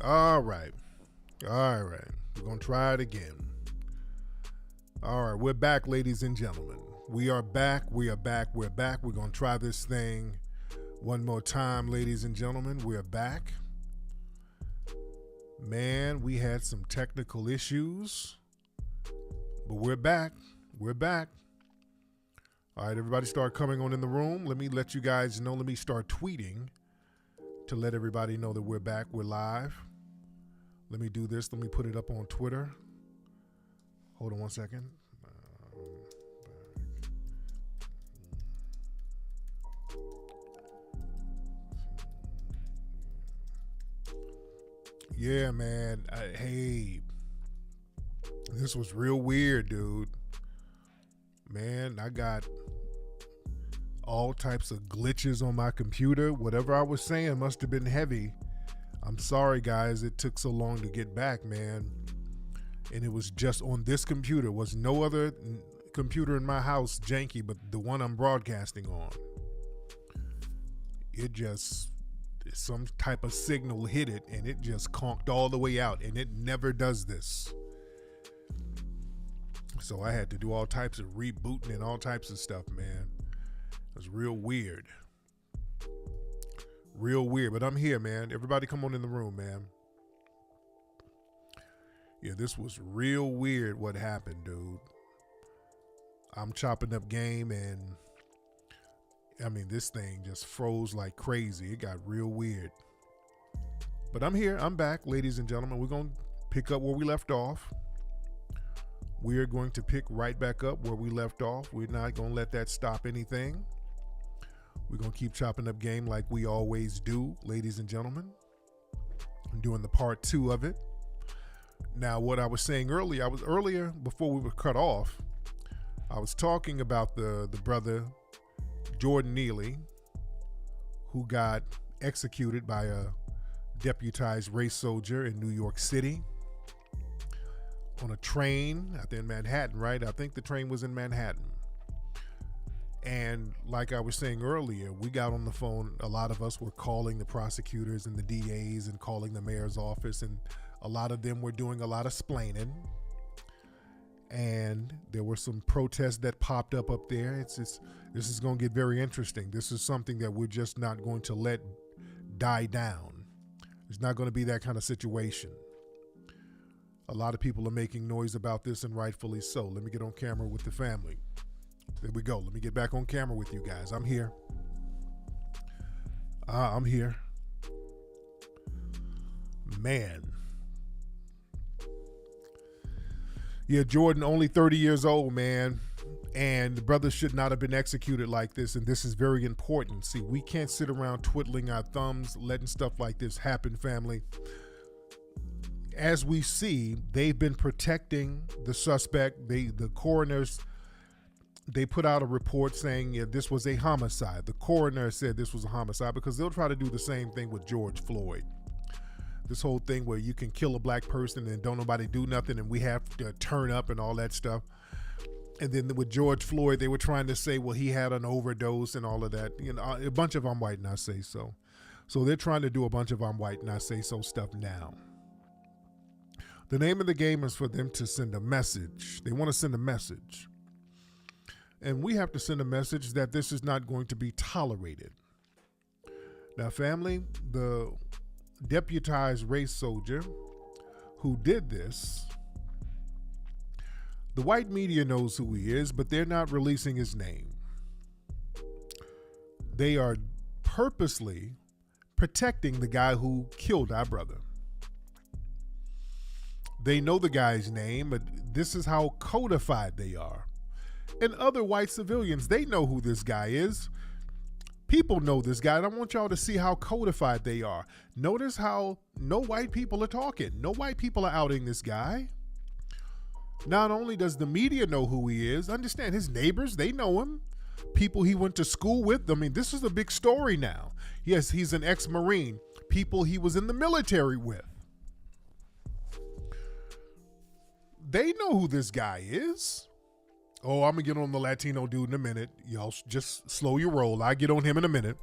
All right. All right. We're going to try it again. All right. We're back, ladies and gentlemen. We are back. We are back. We're back. We're going to try this thing one more time, ladies and gentlemen. We're back. Man, we had some technical issues, but we're back. We're back. All right, everybody start coming on in the room. Let me let you guys know. Let me start tweeting to let everybody know that we're back. We're live. Let me do this. Let me put it up on Twitter. Hold on one second. Yeah, man. Hey, this was real weird, dude. Man, I got all types of glitches on my computer. Whatever I was saying must have been heavy. I'm sorry, guys. It took so long to get back, man. And it was just on this computer. It was no other computer in my house janky, but the one I'm broadcasting on. It just, some type of signal hit it, and it just conked all the way out, and it never does this. So I had to do all types of rebooting and all types of stuff, man. It was real weird. Real weird, but I'm here, man. Everybody come on in the room, man. Yeah, this was real weird what happened, dude. I'm chopping up game, and I mean, this thing just froze like crazy. It got real weird. But I'm here. I'm back, ladies and gentlemen. We're going to pick up where we left off. We're going to pick right back up where we left off. We're not going to let that stop anything. We're going to keep chopping up game like we always do, ladies and gentlemen. I'm doing the part 2 of it. Now, what I was saying earlier, before we were cut off, I was talking about the brother, Jordan Neely, who got executed by a deputized race soldier in New York City on a train, I think in Manhattan, right? I think the train was in Manhattan. And like I was saying earlier, we got on the phone. A lot of us were calling the prosecutors and the DAs and calling the mayor's office, and a lot of them were doing a lot of splaining. And there were some protests that popped up there. This is going to get very interesting. This is something that we're just not going to let die down. It's not going to be that kind of situation. A lot of people are making noise about this, and rightfully so. Let me get on camera with the family. There we go. Let me get back on camera with you guys. I'm here. I'm here. Man. Yeah, Jordan, only 30 years old, man. And the brother should not have been executed like this. And this is very important. See, we can't sit around twiddling our thumbs, letting stuff like this happen, family. As we see, they've been protecting the suspect. The coroners, they put out a report saying this was a homicide. The coroner said this was a homicide because they'll try to do the same thing with George Floyd. This whole thing where you can kill a black person and don't nobody do nothing and we have to turn up and all that stuff. And then with George Floyd, they were trying to say, well, he had an overdose and all of that. You know, a bunch of I'm white and I say so. So they're trying to do a bunch of I'm white and I say so stuff now. The name of the game is for them to send a message. They want to send a message. And we have to send a message that this is not going to be tolerated. Now, family, the deputized race soldier who did this, the white media knows who he is, but they're not releasing his name. They are purposely protecting the guy who killed our brother. They know the guy's name, but this is how codified they are. And other white civilians, they know who this guy is. People know this guy, and I want y'all to see how codified they are. Notice how no white people are talking. No white people are outing this guy. Not only does the media know who he is, understand his neighbors, they know him. People he went to school with. I mean, this is a big story now. Yes, he's an ex-Marine. People he was in the military with. They know who this guy is. Oh, I'm going to get on the Latino dude in a minute. Y'all just slow your roll. I'll get on him in a minute.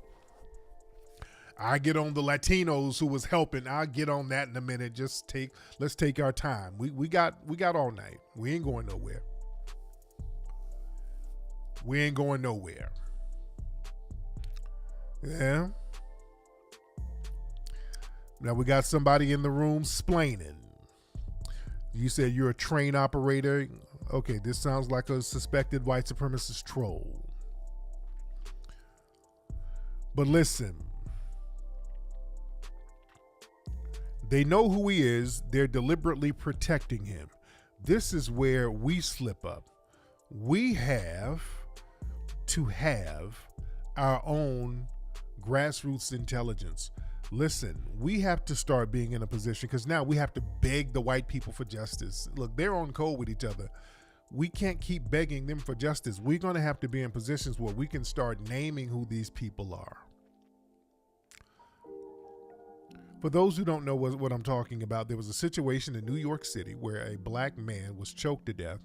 I get on the Latinos who was helping. I'll get on that in a minute. Let's take our time. We got all night. We ain't going nowhere. We ain't going nowhere. Yeah. Now we got somebody in the room splaining. You said you're a train operator. Okay, this sounds like a suspected white supremacist troll. But listen, they know who he is. They're deliberately protecting him. This is where we slip up. We have to have our own grassroots intelligence. Listen, we have to start being in a position, because now we have to beg the white people for justice. Look, they're on code with each other. We can't keep begging them for justice. We're going to have to be in positions where we can start naming who these people are. For those who don't know what I'm talking about, there was a situation in New York City where a black man was choked to death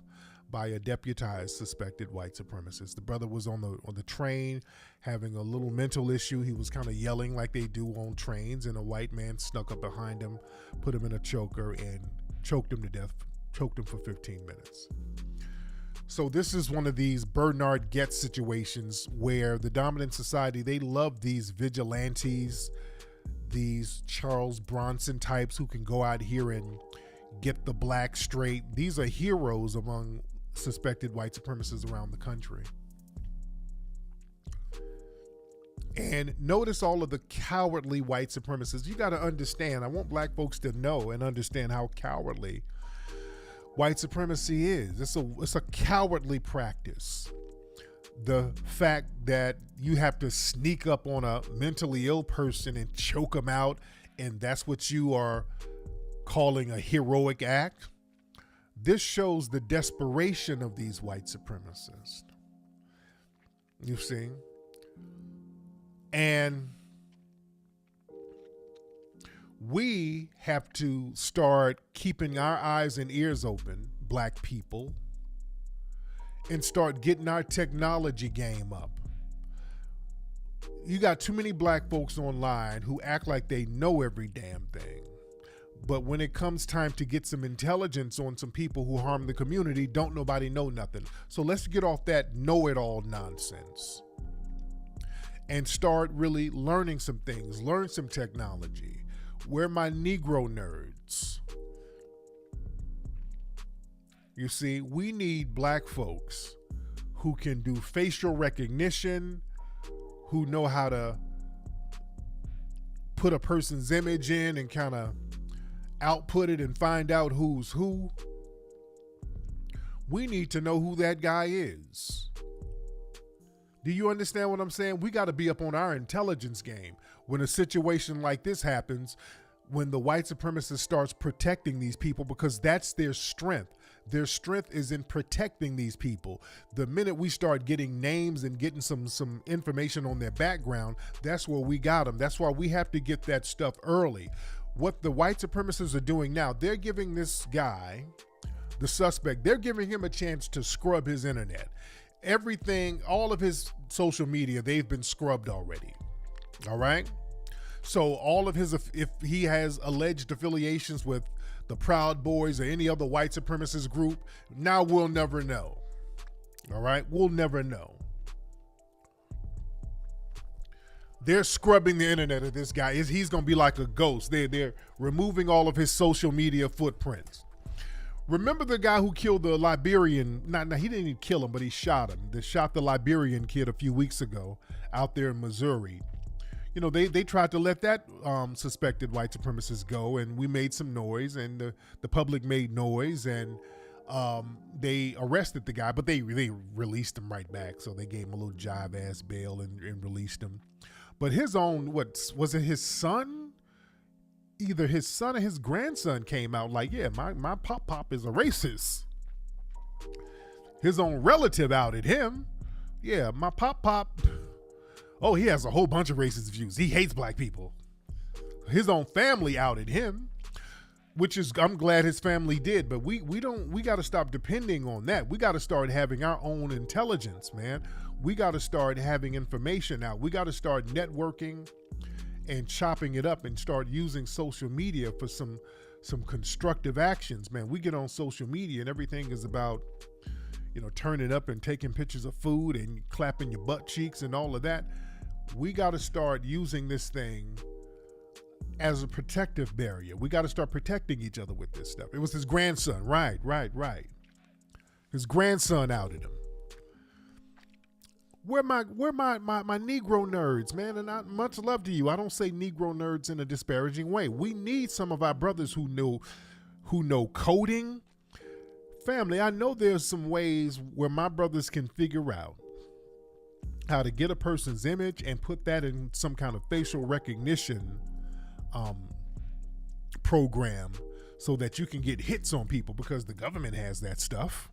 by a deputized suspected white supremacist. The brother was on the train having a little mental issue. He was kind of yelling like they do on trains, and a white man snuck up behind him, put him in a choker, and choked him to death, choked him for 15 minutes. So this is one of these Bernard Goetz situations where the dominant society, they love these vigilantes, these Charles Bronson types who can go out here and get the black straight. These are heroes among suspected white supremacists around the country. And notice all of the cowardly white supremacists. You got to understand, I want black folks to know and understand how cowardly white supremacy is. It's a cowardly practice. The fact that you have to sneak up on a mentally ill person and choke them out, and that's what you are calling a heroic act. This shows the desperation of these white supremacists. You see? And we have to start keeping our eyes and ears open, black people, and start getting our technology game up. You got too many black folks online who act like they know every damn thing. But when it comes time to get some intelligence on some people who harm the community, don't nobody know nothing. So let's get off that know-it-all nonsense and start really learning some things, learn some technology. Where my Negro nerds? You see, we need black folks who can do facial recognition, who know how to put a person's image in and kind of output it and find out who's who. We need to know who that guy is. Do you understand what I'm saying? We got to be up on our intelligence game when a situation like this happens, when the white supremacist starts protecting these people, because that's their strength. Their strength is in protecting these people. The minute we start getting names and getting some information on their background, that's where we got them. That's why we have to get that stuff early. What the white supremacists are doing now, they're giving this guy, the suspect, they're giving him a chance to scrub his internet. Everything, all of his social media, they've been scrubbed already. All right? So all of his, if he has alleged affiliations with the Proud Boys or any other white supremacist group, now we'll never know. All right? We'll never know. They're scrubbing the internet of this guy. He's going to be like a ghost. They're removing all of his social media footprints. Remember the guy who killed the Liberian? He didn't even kill him, but he shot him. They shot the Liberian kid a few weeks ago out there in Missouri. You know, they tried to let that suspected white supremacist go, and we made some noise, and the public made noise, and they arrested the guy, but they released him right back. So they gave him a little jive-ass bail and released him. But his own, was it his son? Either his son or his grandson came out like, yeah, my pop is a racist. His own relative outed him. Yeah, my pop, oh, he has a whole bunch of racist views. He hates black people. His own family outed him, which is, I'm glad his family did, but we got to stop depending on that. We got to start having our own intelligence, man. We got to start having information out. We got to start networking and chopping it up and start using social media for some constructive actions, man. We get on social media and everything is about, turning up and taking pictures of food and clapping your butt cheeks and all of that. We got to start using this thing as a protective barrier. We got to start protecting each other with this stuff. It was his grandson. Right. His grandson outed him. Where my Negro nerds, man, and much love to you. I don't say Negro nerds in a disparaging way. We need some of our brothers who know coding. Family, I know there's some ways where my brothers can figure out how to get a person's image and put that in some kind of facial recognition program so that you can get hits on people, because the government has that stuff.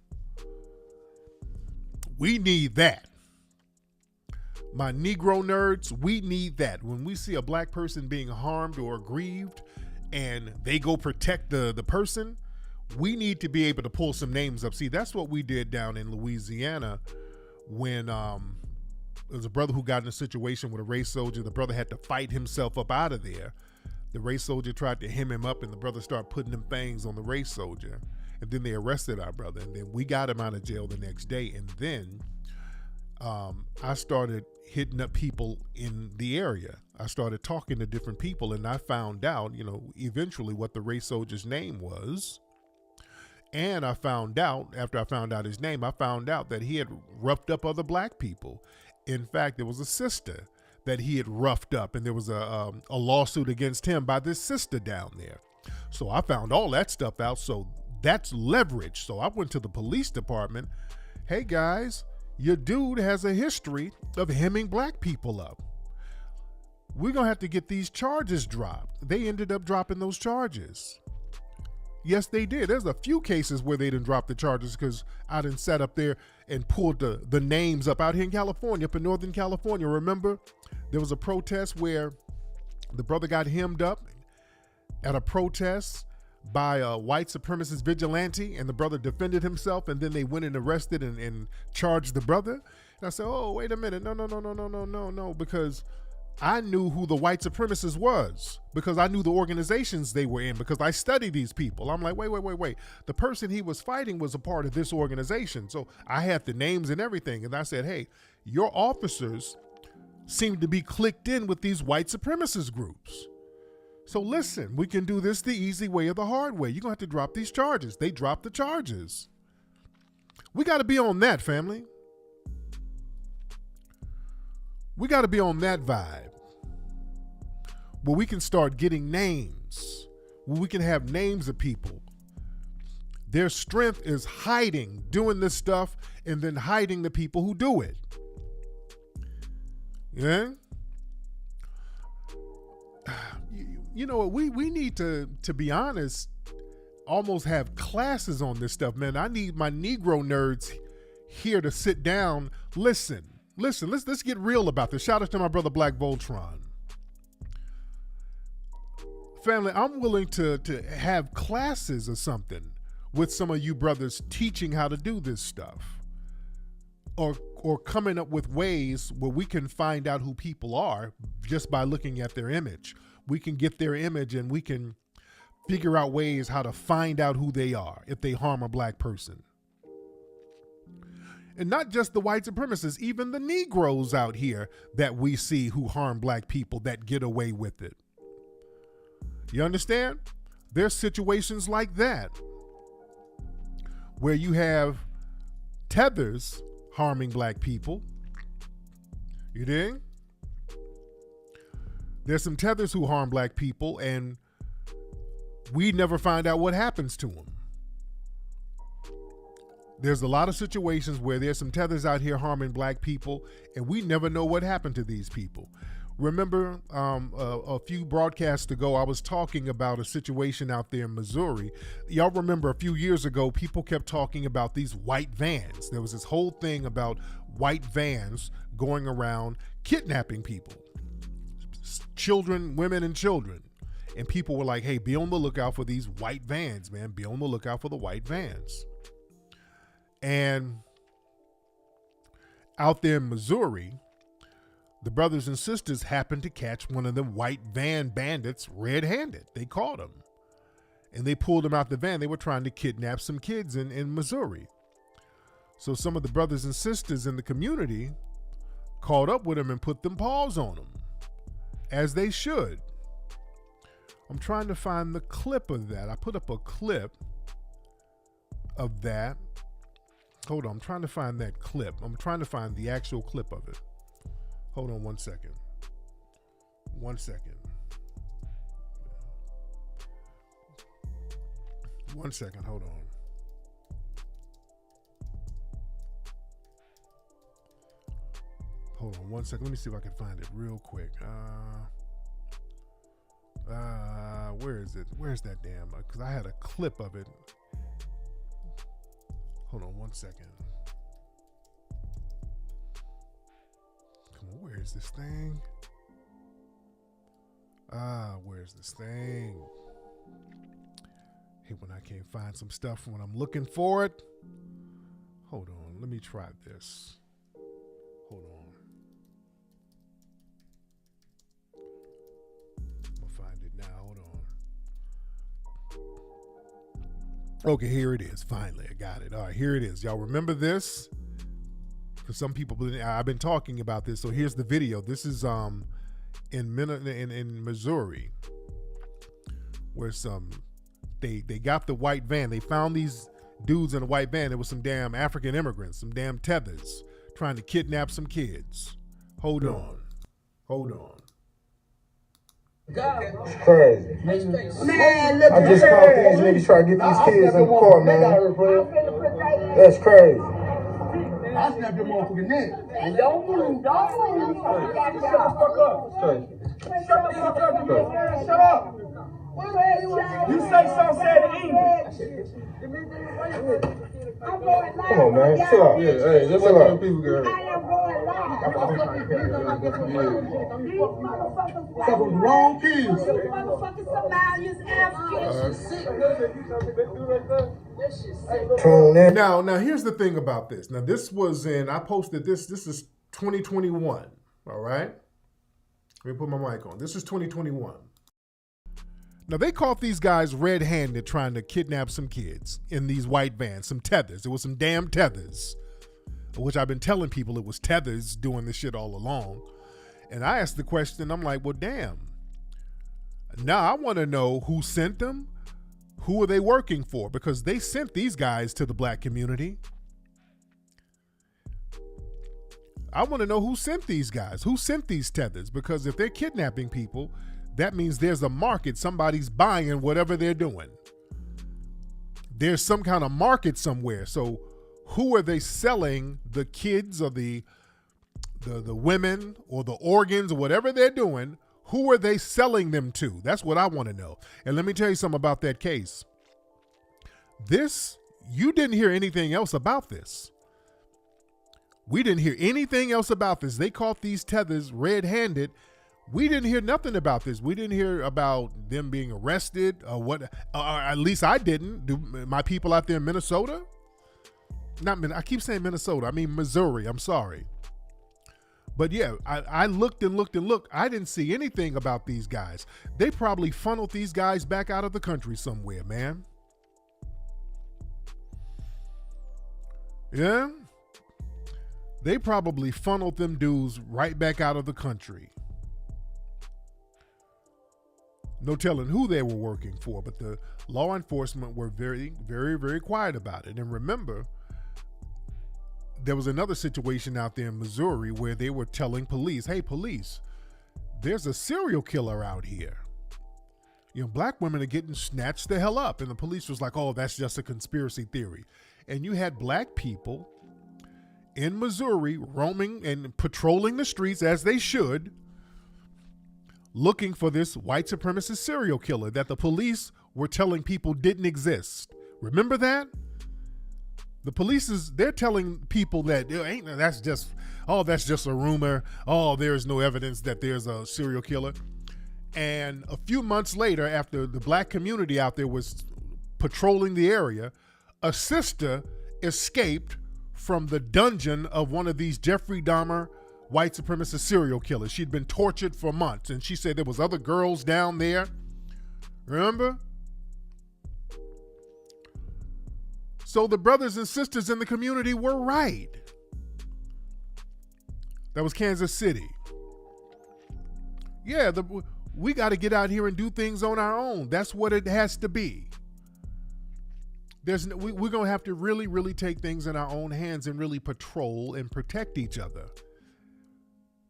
We need that. My Negro nerds, we need that. When we see a black person being harmed or aggrieved and they go protect the person, we need to be able to pull some names up. See, that's what we did down in Louisiana when there was a brother who got in a situation with a race soldier. The brother had to fight himself up out of there. The race soldier tried to hem him up and the brother started putting them things on the race soldier. And then they arrested our brother, and then we got him out of jail the next day. And then I started hitting up people in the area. I started talking to different people, and I found out, eventually what the race soldier's name was. And I found out, after I found out his name, I found out that he had roughed up other black people. In fact, there was a sister that he had roughed up, and there was a lawsuit against him by this sister down there. So I found all that stuff out. So that's leverage. So I went to the police department. Hey guys, your dude has a history of hemming black people up. We're going to have to get these charges dropped. They ended up dropping those charges. Yes, they did. There's a few cases where they didn't drop the charges because I done sat up there and pulled the names up out here in California, up in Northern California. Remember, there was a protest where the brother got hemmed up at a protest by a white supremacist vigilante, and the brother defended himself, and then they went and arrested and charged the brother. And I said, oh, wait a minute. No, because I knew who the white supremacist was, because I knew the organizations they were in, because I study these people. I'm like, wait. The person he was fighting was a part of this organization. So I had the names and everything. And I said, hey, your officers seem to be clicked in with these white supremacist groups. So listen, we can do this the easy way or the hard way. You're going to have to drop these charges. They dropped the charges. We got to be on that, family. We got to be on that vibe where we can start getting names, where we can have names of people. Their strength is hiding, doing this stuff, and then hiding the people who do it. Yeah? You know what? We need to be honest, almost have classes on this stuff, man. I need my Negro nerds here to sit down. Listen, let's get real about this. Shout out to my brother Black Voltron. Family, I'm willing to have classes or something with some of you brothers teaching how to do this stuff. Or coming up with ways where we can find out who people are just by looking at their image. We can get their image and we can figure out ways how to find out who they are if they harm a black person. And not just the white supremacists, even the Negroes out here that we see who harm black people that get away with it. You understand? There's situations like that where you have tethers harming black people. You dig? There's some tethers who harm black people and we never find out what happens to them. There's a lot of situations where there's some tethers out here harming black people and we never know what happened to these people. Remember a few broadcasts ago, I was talking about a situation out there in Missouri. Y'all remember a few years ago, people kept talking about these white vans. There was this whole thing about white vans going around kidnapping people, children, women, and children. And people were like, hey, be on the lookout for these white vans, man. Be on the lookout for the white vans. And out there in Missouri, The brothers and sisters happened to catch one of the white van bandits red-handed. They caught him. And they pulled him out the van. They were trying to kidnap some kids in Missouri. So some of the brothers and sisters in the community caught up with him and put them paws on him, as they should. I'm trying to find the clip of that. I put up a clip of that. Hold on, I'm trying to find that clip. I'm trying to find the actual clip of it. Hold on 1 second. 1 second. 1 second, hold on. Hold on 1 second. Let me see if I can find it real quick. Where is it? Where's that damn? Because I had a clip of it. Hold on 1 second. Come on, where is this thing? Where's this thing? Hey, when I can't find some stuff when I'm looking for it. Hold on, let me try this. Hold on. Okay, here it is. Finally, I got it. All right, here it is. Y'all remember this? Because some people, I've been talking about this. So here's the video. This is in Missouri, where they got the white van. They found these dudes in a white van. There was some damn African immigrants, some damn tethers, trying to kidnap some kids. Hold on. It's crazy. Man, look, I just called these niggas trying to get these kids in the car, man. That's crazy. I snapped your motherfucking neck. Don't move. Shut the fuck up. Shut the fuck up. Shut up. You say something said in English. Come on, man. Chill out. Yeah, hey, just let the people go. I am going live. These motherfuckers fucking wrong kids. These motherfucking Somalians, Africans. Now here's the thing about this. Now this was I posted this is 2021. All right. Let me put my mic on. This is 2021. Now, they caught these guys red-handed trying to kidnap some kids in these white vans, some tethers. It was some damn tethers, which I've been telling people it was tethers doing this shit all along. And I asked the question, I'm like, well, damn. Now I want to know who sent them. Who are they working for? Because they sent these guys to the black community. I want to know who sent these guys. Who sent these tethers? Because if they're kidnapping people, that means there's a market. Somebody's buying whatever they're doing. There's some kind of market somewhere. So who are they selling the kids or the women or the organs or whatever they're doing? Who are they selling them to? That's what I want to know. And let me tell you something about that case. You didn't hear anything else about this. We didn't hear anything else about this. They caught these tethers red-handed. We didn't hear nothing about this. We didn't hear about them being arrested or what. At least I didn't. Do my people out there in Minnesota? I keep saying Minnesota. I mean Missouri. I'm sorry. But yeah, I looked and looked and looked. I didn't see anything about these guys. They probably funneled these guys back out of the country somewhere, man. Yeah? They probably funneled them dudes right back out of the country. No telling who they were working for, but the law enforcement were very, very, very quiet about it. And remember, there was another situation out there in Missouri where they were telling police, hey, police, there's a serial killer out here. You know, black women are getting snatched the hell up. And the police was like, oh, that's just a conspiracy theory. And you had black people in Missouri roaming and patrolling the streets as they should, looking for this white supremacist serial killer that the police were telling people didn't exist. Remember that? The police they're telling people that that's just a rumor. Oh, there's no evidence that there's a serial killer. And a few months later, after the black community out there was patrolling the area, a sister escaped from the dungeon of one of these Jeffrey Dahmer white supremacist serial killer. She'd been tortured for months, and she said there was other girls down there. Remember? So the brothers and sisters in the community were right. That was Kansas City. Yeah, we got to get out here and do things on our own. That's what it has to be. We're going to have to really, really take things in our own hands and really patrol and protect each other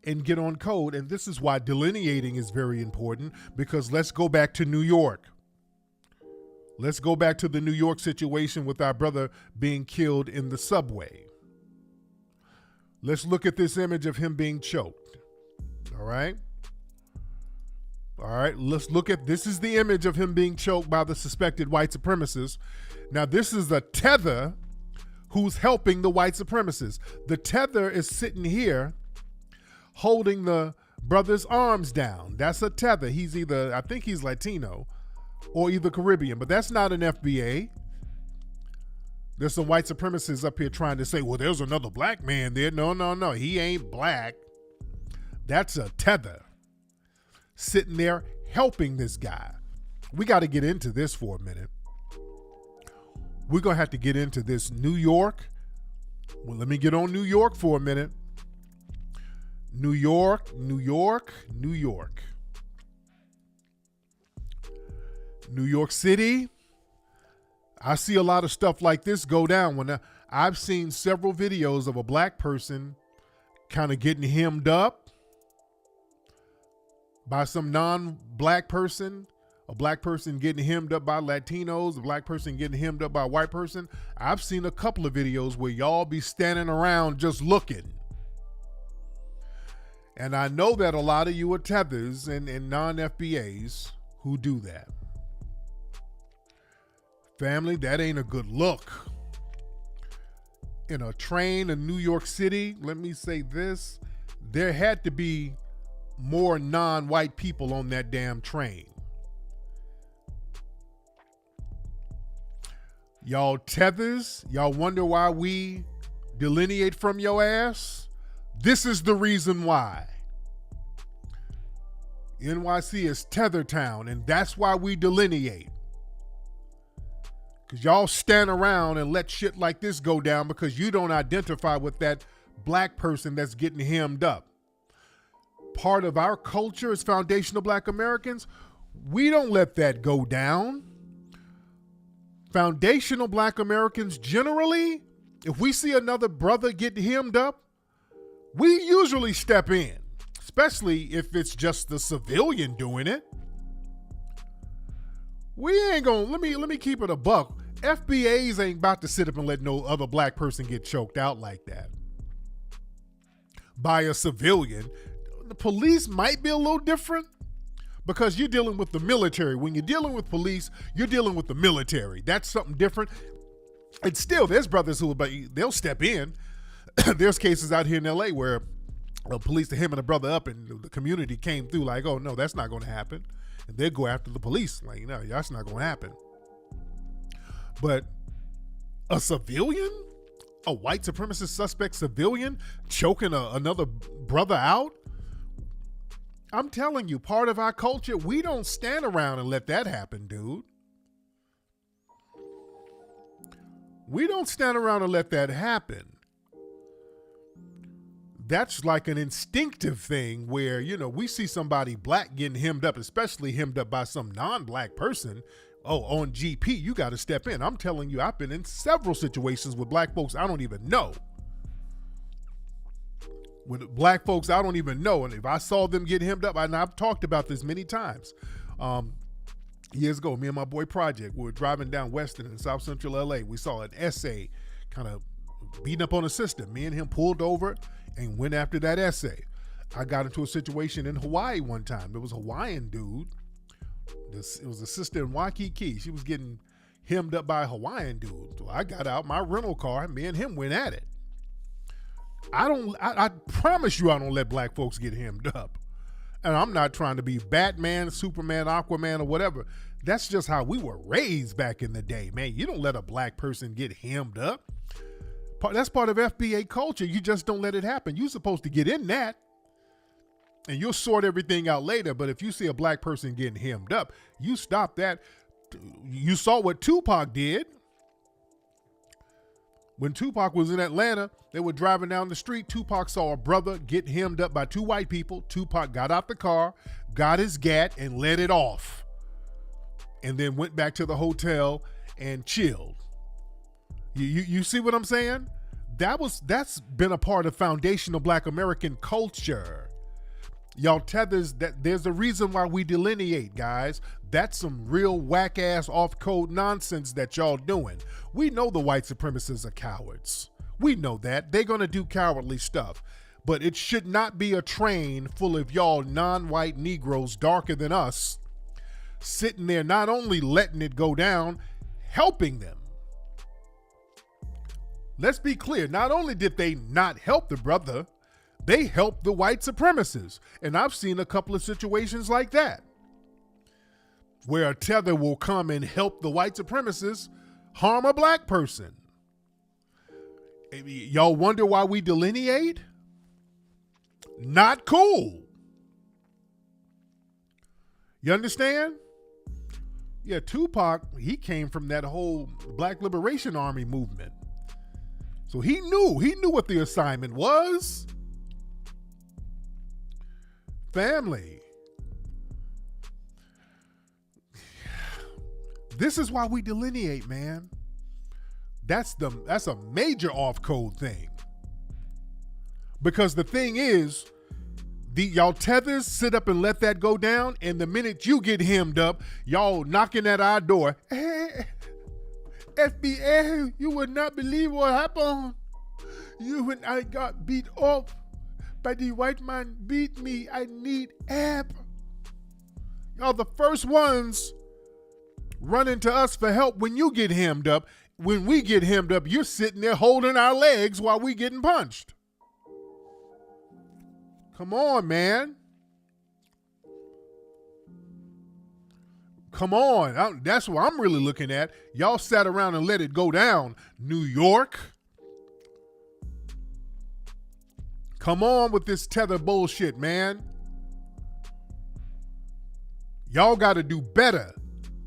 and get on code. And this is why delineating is very important, because let's go back to New York. Let's go back to the New York situation with our brother being killed in the subway. Let's look at this image of him being choked. All right. All right. Let's look at, this is the image of him being choked by the suspected white supremacist. Now, this is the tether who's helping the white supremacists. The tether is sitting here holding the brother's arms down. That's a tether. He's either, I think he's Latino or either Caribbean, but that's not an FBA. There's some white supremacists up here trying to say, well, there's another black man there. No. He ain't black. That's a tether sitting there helping this guy. We got to get into this for a minute. We're going to have to get into this New York. Well, let me get on New York for a minute. New York. New York City. I see a lot of stuff like this go down. When I've seen several videos of a black person kind of getting hemmed up by some non-black person, a black person getting hemmed up by Latinos, a black person getting hemmed up by a white person. I've seen a couple of videos where y'all be standing around just looking. And I know that a lot of you are tethers and non-FBAs who do that. Family, that ain't a good look. In a train in New York City, let me say this, there had to be more non-white people on that damn train. Y'all tethers, y'all wonder why we delineate from your ass? This is the reason why. NYC is Tether Town, and that's why we delineate. Because y'all stand around and let shit like this go down because you don't identify with that black person that's getting hemmed up. Part of our culture as foundational black Americans, we don't let that go down. Foundational black Americans generally, if we see another brother get hemmed up, we usually step in, especially if it's just the civilian doing it. We ain't gonna, let me keep it a buck. FBAs ain't about to sit up and let no other black person get choked out like that by a civilian. The police might be a little different because you're dealing with the military. When you're dealing with police, you're dealing with the military. That's something different. And still, there's brothers who they'll step in. There's cases out here in LA where police to him and a brother up and the community came through like, oh no, that's not going to happen. And they'll go after the police. Like, no, that's not going to happen. But a civilian, a white supremacist suspect civilian choking another brother out, I'm telling you, part of our culture, we don't stand around and let that happen, dude. We don't stand around and let that happen. That's like an instinctive thing where, you know, we see somebody black getting hemmed up, especially hemmed up by some non-black person. Oh, on GP, you got to step in. I'm telling you, I've been in several situations with black folks I don't even know. With black folks I don't even know. And if I saw them get hemmed up, and I've talked about this many times. Years ago, me and my boy Project, we were driving down Weston in South Central LA. We saw an essay kind of beating up on a sister. Me and him pulled over and went after that essay. I got into a situation in Hawaii one time. There was a Hawaiian dude. It was a sister in Waikiki. She was getting hemmed up by a Hawaiian dude. So I got out my rental car and me and him went at it. I promise you I don't let black folks get hemmed up. And I'm not trying to be Batman, Superman, Aquaman, or whatever. That's just how we were raised back in the day, man. You don't let a black person get hemmed up. That's part of FBA culture. You just don't let it happen. You're supposed to get in that, and you'll sort everything out later. But if you see a black person getting hemmed up, you stop that. You saw what Tupac did. When Tupac was in Atlanta, they were driving down the street. Tupac saw a brother get hemmed up by two white people. Tupac got out the car, got his gat, and let it off. And then went back to the hotel and chilled. You see what I'm saying? That's been a part of foundational Black American culture. Y'all tethers, that there's a reason why we delineate, guys. That's some real whack ass off code nonsense that y'all doing. We know the white supremacists are cowards. We know that. They're gonna do cowardly stuff. But it should not be a train full of y'all non-white Negroes darker than us sitting there not only letting it go down, helping them. Let's be clear, not only did they not help the brother, they helped the white supremacists. And I've seen a couple of situations like that, where a tether will come and help the white supremacists harm a black person. Y'all wonder why we delineate? Not cool. You understand? Yeah, Tupac, he came from that whole Black Liberation Army movement. So he knew what the assignment was. Family. This is why we delineate, man. That's a major off-code thing. Because the thing is, y'all tethers sit up and let that go down, and the minute you get hemmed up, y'all knocking at our door. Hey, FBA, you would not believe what happened. You and I got beat up by the white man beat me. I need help. Y'all the first ones running to us for help when you get hemmed up. When we get hemmed up, you're sitting there holding our legs while we getting punched. Come on, man. Come on. That's what I'm really looking at. Y'all sat around and let it go down. New York. Come on with this tether bullshit, man. Y'all got to do better.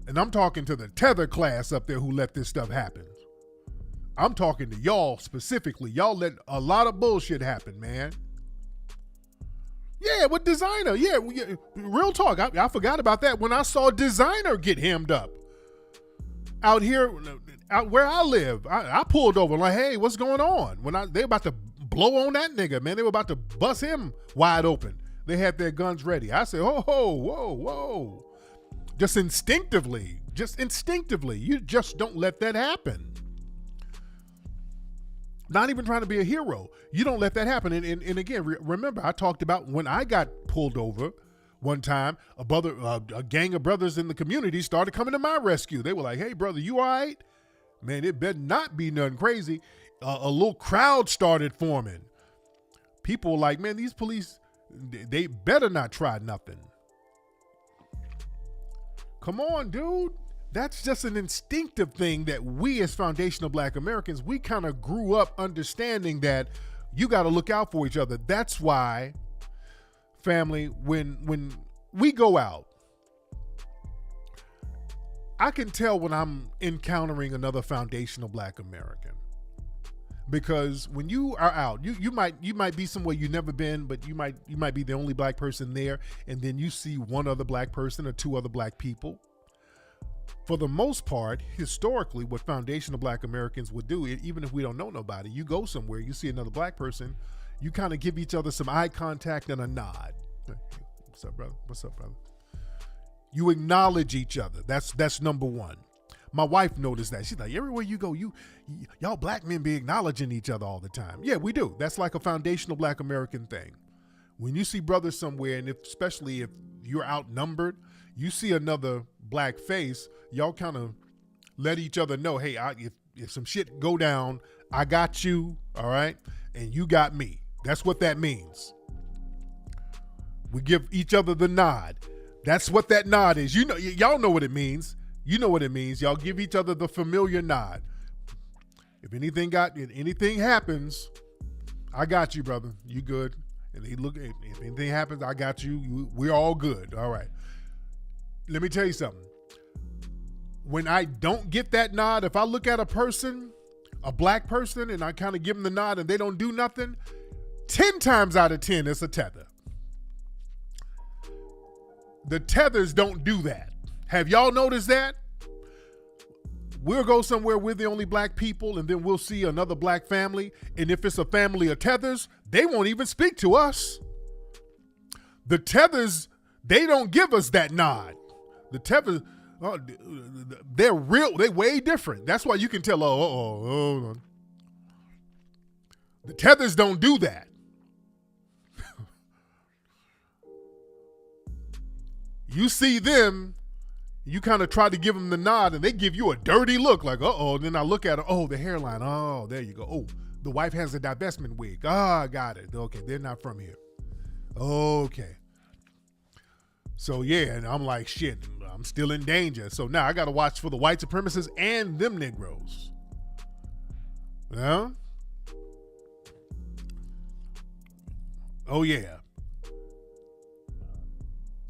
And I'm talking to the tether class up there who let this stuff happen. I'm talking to y'all specifically. Y'all let a lot of bullshit happen, man. Yeah, with Designer. Yeah, real talk. I forgot about that when I saw Designer get hemmed up. Out here, out where I live, I pulled over like, hey, what's going on? They were about to blow on that nigga, man. They were about to bust him wide open. They had their guns ready. I said, oh, whoa. Just instinctively, you just don't let that happen. Not even trying to be a hero. You don't let that happen. And again, remember, I talked about when I got pulled over one time, a gang of brothers in the community started coming to my rescue. They were like, hey, brother, you all right? Man, it better not be nothing crazy. A little crowd started forming. People were like, man, these police, they better not try nothing. Come on, dude. That's just an instinctive thing that we as foundational Black Americans, we kind of grew up understanding that you got to look out for each other. That's why, family, when we go out, I can tell when I'm encountering another foundational Black American. Because when you are out, you might be somewhere you've never been, but you might be the only Black person there, and then you see one other Black person or two other Black people. For the most part, historically, what foundational Black Americans would do, even if we don't know nobody, you go somewhere, you see another Black person, you kind of give each other some eye contact and a nod. Hey, what's up, brother? What's up, brother? You acknowledge each other. That's number one. My wife noticed that. She's like, everywhere you go, y'all Black men be acknowledging each other all the time. Yeah, we do. That's like a foundational Black American thing. When you see brothers somewhere, and especially if you're outnumbered, you see another Black face, y'all kind of let each other know, hey, if some shit go down, I got you, all right? And you got me. That's what that means. We give each other the nod. That's what that nod is. You know, y'all know what it means. You know what it means. Y'all give each other the familiar nod. If anything happens, I got you, brother. You good. And they look, if anything happens, I got you. We're all good. All right. Let me tell you something. When I don't get that nod, if I look at a person, a black person, and I kind of give them the nod and they don't do nothing, 10 times out of 10, it's a tether. The tethers don't do that. Have y'all noticed that? We'll go somewhere, we're the only black people, and then we'll see another black family. And if it's a family of tethers, they won't even speak to us. The tethers, they don't give us that nod. The tethers, they're way different. That's why you can tell, the tethers don't do that. You see them, you kind of try to give them the nod and they give you a dirty look like, and then I look at her, the hairline. Oh, there you go. Oh, the wife has a divestment wig. I got it. Okay, they're not from here. Okay. So, yeah, and I'm like, shit, I'm still in danger. So now I got to watch for the white supremacists and them Negroes. Yeah? Oh, yeah.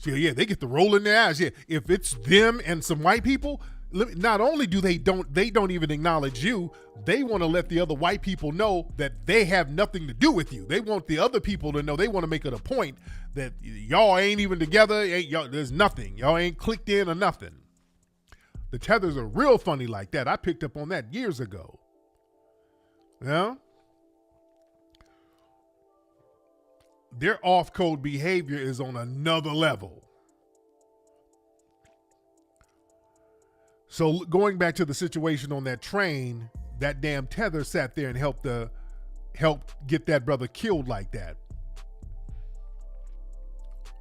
Yeah, they get to roll in their eyes. Yeah, if it's them and some white people, not only do they don't even acknowledge you, they want to let the other white people know that they have nothing to do with you. They want the other people to know. They want to make it a point that y'all ain't even together. There's nothing. Y'all ain't clicked in or nothing. The tethers are real funny like that. I picked up on that years ago. Yeah. Their off-code behavior is on another level. So going back to the situation on that train, that damn tether sat there and helped get that brother killed like that.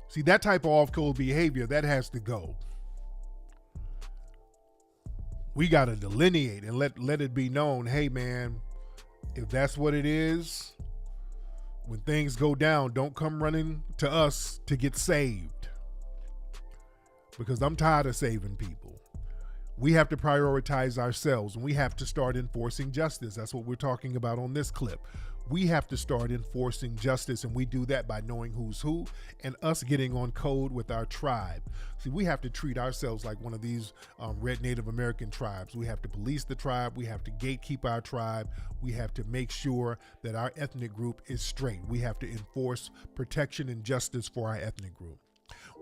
See, that type of off-code behavior, that has to go. We got to delineate and let it be known, hey man, if that's what it is, when things go down, don't come running to us to get saved. Because I'm tired of saving people. We have to prioritize ourselves and we have to start enforcing justice. That's what we're talking about on this clip. We have to start enforcing justice, and we do that by knowing who's who and us getting on code with our tribe. See, we have to treat ourselves like one of these red Native American tribes. We have to police the tribe. We have to gatekeep our tribe. We have to make sure that our ethnic group is straight. We have to enforce protection and justice for our ethnic group.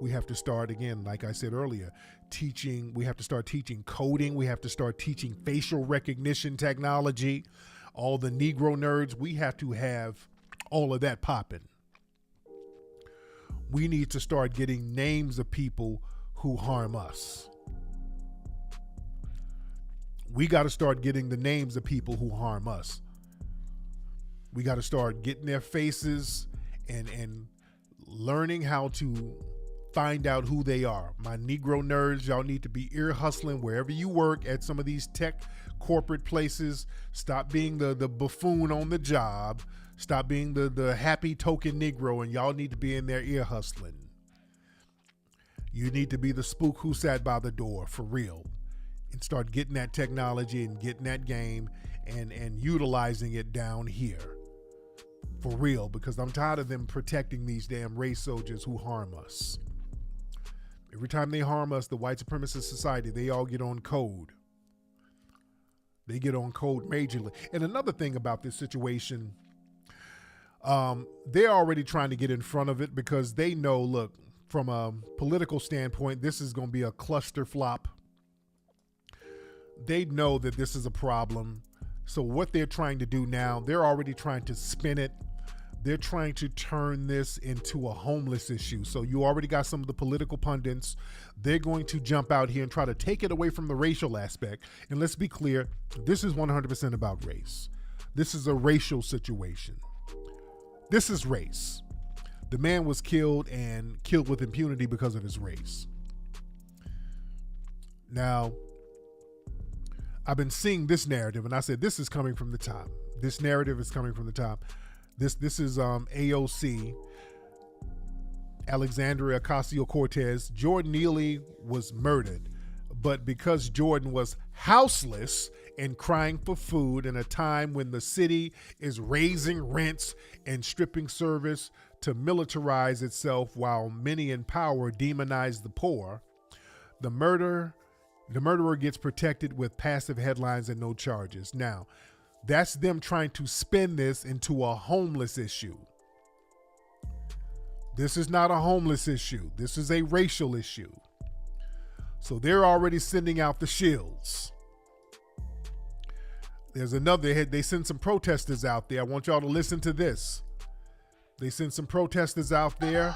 We have to start, again, like I said earlier, teaching. We have to start teaching coding. We have to start teaching facial recognition technology. All the Negro nerds, we have to have all of that popping. We need to start getting names of people who harm us. We got to start getting the names of people who harm us. We got to start getting their faces and learning how to find out who they are. My Negro nerds, y'all need to be ear hustling wherever you work at some of these tech corporate places. Stop being the buffoon on the job. Stop being the happy token Negro, and y'all need to be in there ear hustling. You need to be the spook who sat by the door for real, and start getting that technology and getting that game and utilizing it down here for real, because I'm tired of them protecting these damn race soldiers who harm us. Every time they harm us, the white supremacist society, they all get on code. They get on code majorly. And another thing about this situation, they're already trying to get in front of it because they know, look, from a political standpoint, this is going to be a cluster flop. They know that this is a problem. So what they're trying to do now, they're already trying to spin it. They're trying to turn this into a homeless issue. So you already got some of the political pundits. They're going to jump out here and try to take it away from the racial aspect. And let's be clear, this is 100% about race. This is a racial situation. This is race. The man was killed and killed with impunity because of his race. Now, I've been seeing this narrative, and I said this is coming from the top. This narrative is coming from the top. This is AOC, Alexandria Ocasio-Cortez. Jordan Neely was murdered, but because Jordan was houseless and crying for food in a time when the city is raising rents and stripping service to militarize itself while many in power demonize the poor. The murderer gets protected with passive headlines and no charges. Now, that's them trying to spin this into a homeless issue. This is not a homeless issue. This is a racial issue. So they're already sending out the shills. There's another, they send some protesters out there. I want y'all to listen to this. They send some protesters out there.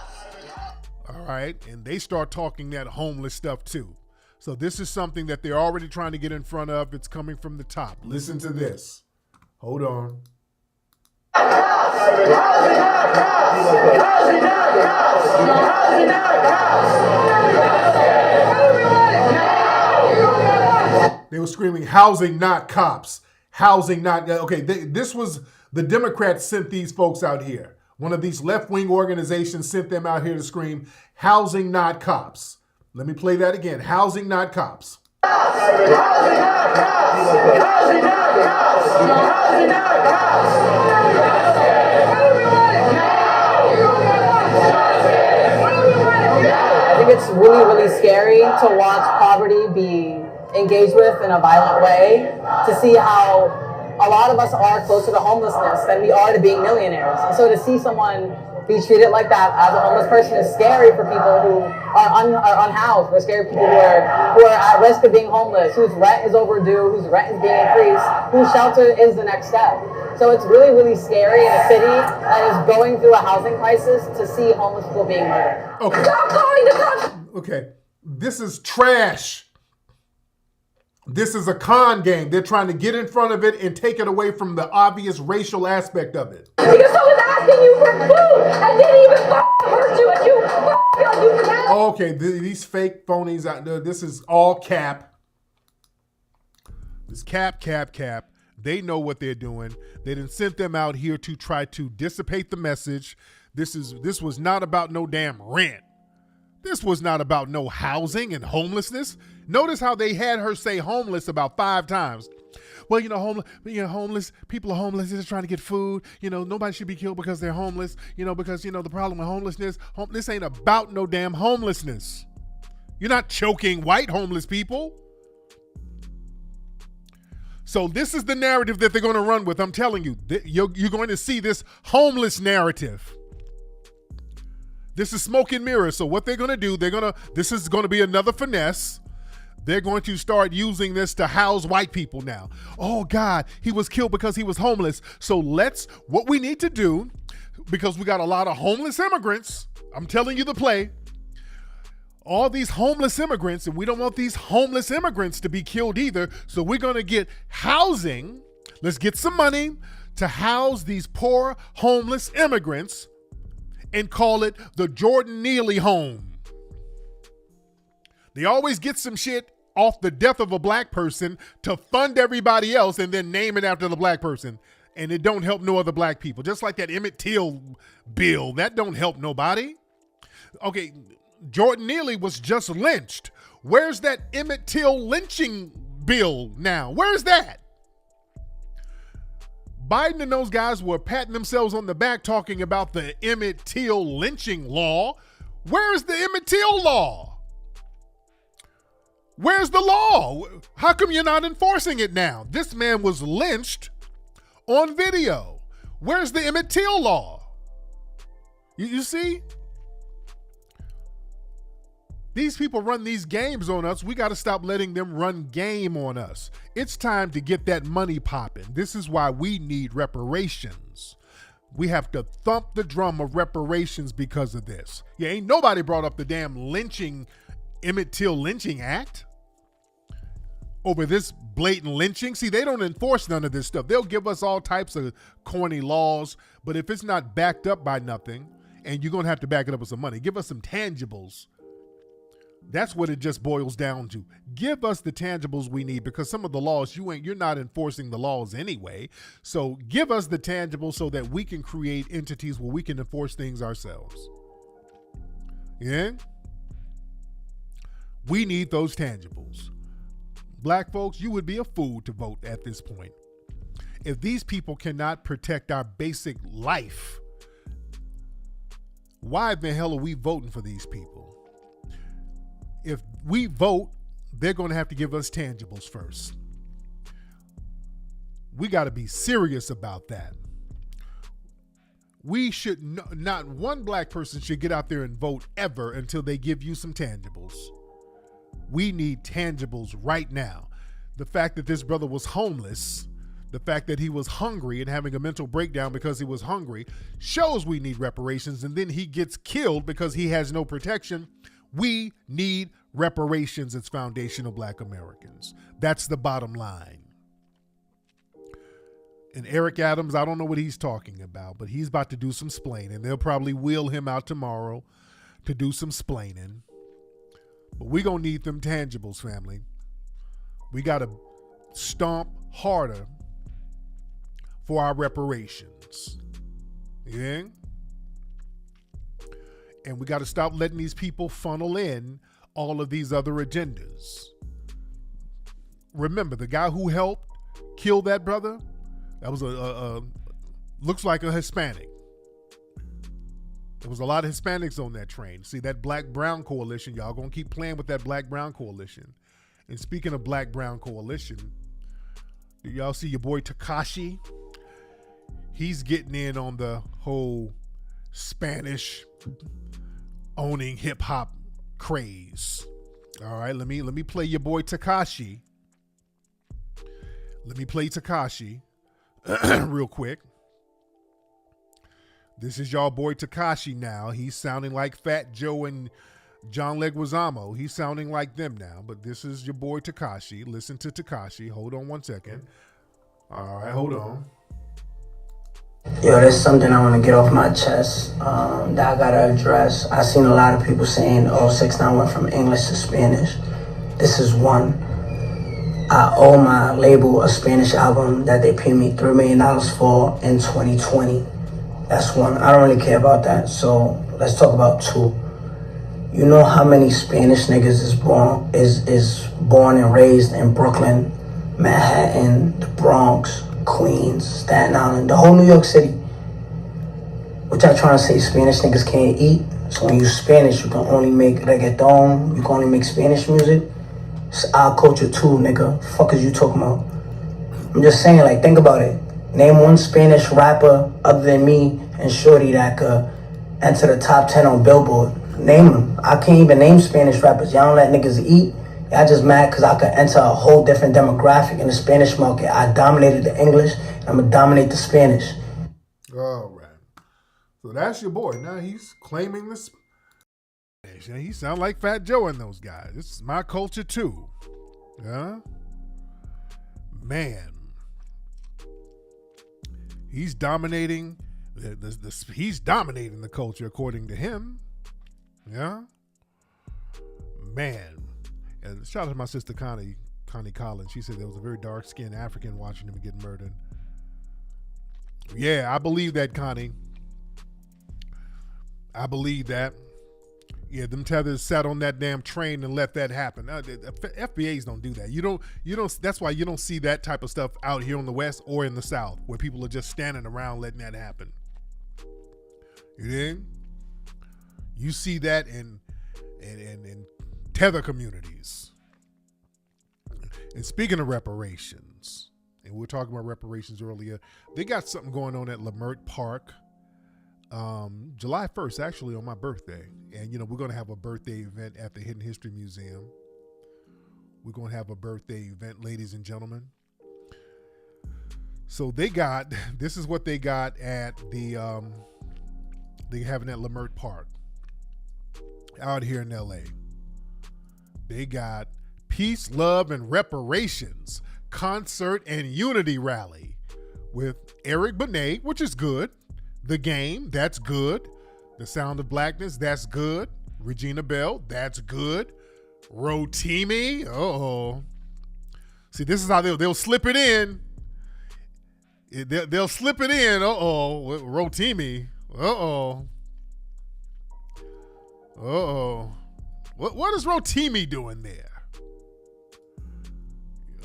All right. And they start talking that homeless stuff too. So this is something that they're already trying to get in front of. It's coming from the top. Listen to this. Hold on. They were screaming, housing, not cops. Housing, not... Okay, this was... The Democrats sent these folks out here. One of these left-wing organizations sent them out here to scream, housing, not cops. Let me play that again. Housing, not cops. Housing, not cops. Housing, not cops. Housing, not cops. I think it's really, really scary to watch poverty be engaged with in a violent way, to see how a lot of us are closer to homelessness than we are to being millionaires. And so to see someone be treated like that as a homeless person is scary for people who are unhoused. We're scary for people who are at risk of being homeless, whose rent is overdue, whose rent is being increased, whose shelter is the next step. So it's really, really scary in a city that is going through a housing crisis to see homeless people being murdered. Okay. Stop calling the cops! Okay. This is trash. This is a con game. They're trying to get in front of it and take it away from the obvious racial aspect of it. Because someone's asking you for food and didn't even hurt you and you feel like you can't. Okay, these fake phonies out there, this is all cap. It's cap. They know what they're doing. They done sent them out here to try to dissipate the message. This was not about no damn rent. This was not about no housing and homelessness. Notice how they had her say homeless about 5 times. Well, homeless people are homeless. They're just trying to get food. Nobody should be killed because they're homeless. Because the problem with homelessness. This ain't about no damn homelessness. You're not choking white homeless people. So this is the narrative that they're going to run with. I'm telling you, you're going to see this homeless narrative. This is smoke and mirrors. So what they're going to do, this is going to be another finesse. They're going to start using this to house white people now. Oh God, he was killed because he was homeless. So what we need to do, because we got a lot of homeless immigrants, I'm telling you the play, all these homeless immigrants, and we don't want these homeless immigrants to be killed either. So we're going to get housing. Let's get some money to house these poor homeless immigrants and call it the Jordan Neely home. They always get some shit off the death of a black person to fund everybody else and then name it after the black person. And it don't help no other black people. Just like that Emmett Till bill, that don't help nobody. Okay, Jordan Neely was just lynched. Where's that Emmett Till lynching bill now? Where's that? Biden and those guys were patting themselves on the back talking about the Emmett Till lynching law. Where's the Emmett Till law? Where's the law? How come you're not enforcing it now? This man was lynched on video. Where's the Emmett Till law? You see? These people run these games on us. We got to stop letting them run game on us. It's time to get that money popping. This is why we need reparations. We have to thump the drum of reparations because of this. Yeah, ain't nobody brought up the damn Emmett Till lynching act over this blatant lynching. See, they don't enforce none of this stuff. They'll give us all types of corny laws, but if it's not backed up by nothing, and you're going to have to back it up with some money, give us some tangibles. That's what it just boils down to. Give us the tangibles we need, because some of the laws, you're not enforcing the laws anyway. So give us the tangibles so that we can create entities where we can enforce things ourselves. Yeah? We need those tangibles. Black folks, you would be a fool to vote at this point. If these people cannot protect our basic life, why the hell are we voting for these people? If we vote, they're going to have to give us tangibles first. We got to be serious about that. We should not one black person should get out there and vote ever until they give you some tangibles. We need tangibles right now. The fact that this brother was homeless, the fact that he was hungry and having a mental breakdown because he was hungry shows we need reparations, and then he gets killed because he has no protection. We need reparations as foundational black Americans. That's the bottom line. And Eric Adams, I don't know what he's talking about, but he's about to do some splaining. They'll probably wheel him out tomorrow to do some splaining. But we're going to need them tangibles, family. We got to stomp harder for our reparations. Yeah? And we got to stop letting these people funnel in all of these other agendas. Remember, the guy who helped kill that brother, that was looks like a Hispanic. There was a lot of Hispanics on that train. See, that black-brown coalition, y'all gonna keep playing with that black-brown coalition. And speaking of black-brown coalition, do y'all see your boy Tekashi? He's getting in on the whole Spanish owning hip-hop craze. All right, let me play your boy Tekashi. Let me play Tekashi real quick. This is y'all boy Tekashi now. He's sounding like Fat Joe and John Leguizamo. He's sounding like them now, but this is your boy Tekashi. Listen to Tekashi. Hold on one second. All right, hold on. Yo, there's something I want to get off my chest that I gotta address. I seen a lot of people saying, oh, 6ix9ine went from English to Spanish. This is one. I owe my label a Spanish album that they paid me $3 million for in 2020. That's one. I don't really care about that. So let's talk about two. You know how many Spanish niggas is born and raised in Brooklyn, Manhattan, the Bronx, Queens, Staten Island, the whole New York City. What y'all trying to say? Spanish niggas can't eat? So when you Spanish, you can only make reggaeton. You can only make Spanish music. It's our culture too, nigga. Fuck is you talking about? I'm just saying, like, think about it. Name one Spanish rapper other than me and Shorty that could enter the top 10 on Billboard. Name them. I can't even name Spanish rappers. Y'all don't let niggas eat. Y'all just mad because I could enter a whole different demographic in the Spanish market. I dominated the English, and I'm going to dominate the Spanish. All right. So that's your boy. Now he's claiming the Spanish. He sound like Fat Joe and those guys. This is my culture too. Yeah? Man. He's dominating he's dominating the culture according to him. Yeah? Man. And shout out to my sister Connie Collins. She said there was a very dark-skinned African watching him get murdered. Yeah, I believe that, Connie. I believe that. Yeah, them tethers sat on that damn train and let that happen. FBAs don't do that. You don't. That's why you don't see that type of stuff out here in the West or in the South, where people are just standing around letting that happen. You dig? You see that in tether communities. And speaking of reparations, and we were talking about reparations earlier, they got something going on at Lamert Park. July 1st, actually on my birthday. And, we're going to have a birthday event at the Hidden History Museum. We're going to have a birthday event, ladies and gentlemen. So this is what they got at they having at Lamert Park out here in LA. They got Peace, Love, and Reparations concert and unity rally with Eric Benet, which is good. The Game, that's good. The Sound of Blackness, that's good. Regina Bell, that's good. Rotimi, uh-oh. See, this is how they'll slip it in. They'll slip it in, uh-oh. Rotimi, uh-oh. Uh-oh. What is Rotimi doing there?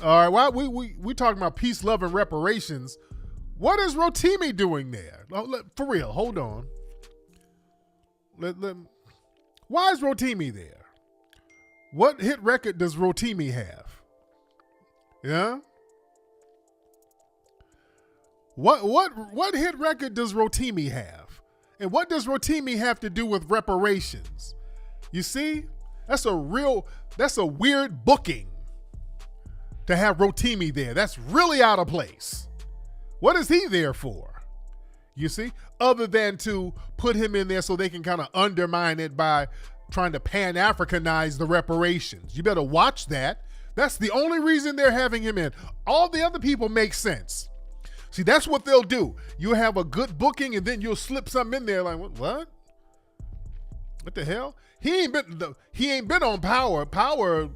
All right, well, we talking about peace, love, and reparations. What is Rotimi doing there? For real, hold on. Why is Rotimi there? What hit record does Rotimi have? Yeah? What hit record does Rotimi have? And what does Rotimi have to do with reparations? You see? That's a weird booking to have Rotimi there. That's really out of place. What is he there for? You see? Other than to put him in there so they can kind of undermine it by trying to Pan-Africanize the reparations. You better watch that. That's the only reason they're having him in. All the other people make sense. See, that's what they'll do. You'll have a good booking and then you'll slip something in there like, what? What the hell? He ain't been on Power.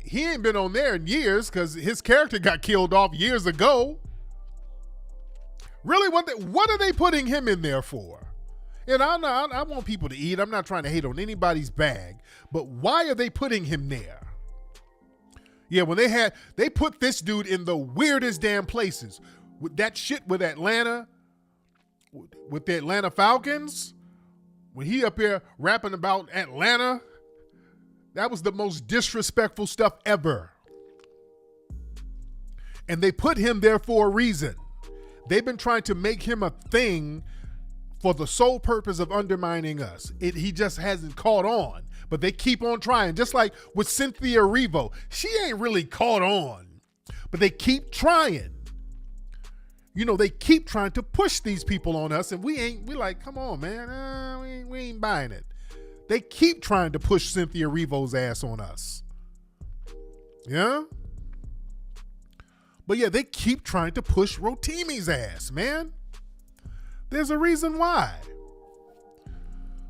He ain't been on there in years because his character got killed off years ago. Really, what are they putting him in there for? And I want people to eat. I'm not trying to hate on anybody's bag, but why are they putting him there? Yeah, when they put this dude in the weirdest damn places. With that shit with Atlanta, with the Atlanta Falcons, when he up here rapping about Atlanta, that was the most disrespectful stuff ever. And they put him there for a reason. They've been trying to make him a thing for the sole purpose of undermining us. He just hasn't caught on. But they keep on trying. Just like with Cynthia Erivo. She ain't really caught on. But they keep trying. You know, they keep trying to push these people on us. And we like, come on, man. We ain't buying it. They keep trying to push Cynthia Erivo's ass on us. Yeah? But yeah, they keep trying to push Rotimi's ass, man. There's a reason why.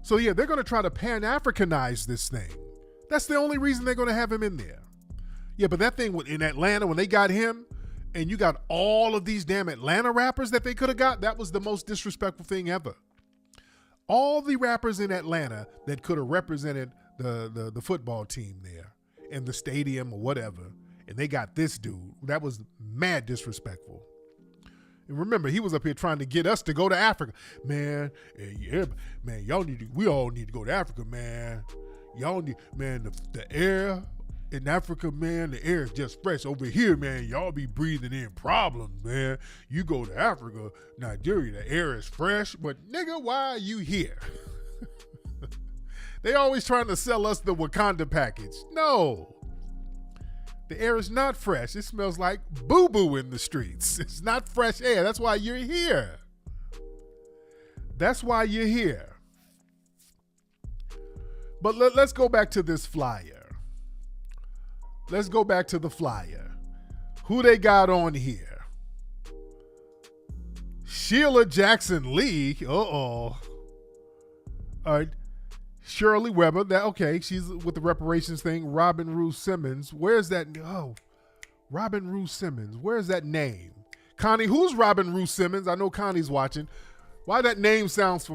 So yeah, they're going to try to Pan-Africanize this thing. That's the only reason they're going to have him in there. Yeah, but that thing in Atlanta, when they got him, and you got all of these damn Atlanta rappers that they could have got, that was the most disrespectful thing ever. All the rappers in Atlanta that could have represented the football team there in the stadium or whatever, and they got this dude. That was mad disrespectful. And remember, he was up here trying to get us to go to Africa. Man, yeah, man, we all need to go to Africa, man. Y'all need, man, the air in Africa, man, the air is just fresh. Over here, man, y'all be breathing in problems, man. You go to Africa, Nigeria, the air is fresh. But nigga, why are you here? They always trying to sell us the Wakanda package. No. The air is not fresh. It smells like boo-boo in the streets. It's not fresh air. That's why you're here. That's why you're here. But let's go back to this flyer. Let's go back to the flyer. Who they got on here? Sheila Jackson Lee. Uh-oh. All right. Shirley Weber, okay, she's with the reparations thing. Robin Rue Simmons, where's that? Oh, Robin Rue Simmons, where's that name? Connie, who's Robin Rue Simmons? I know Connie's watching. Why that name sounds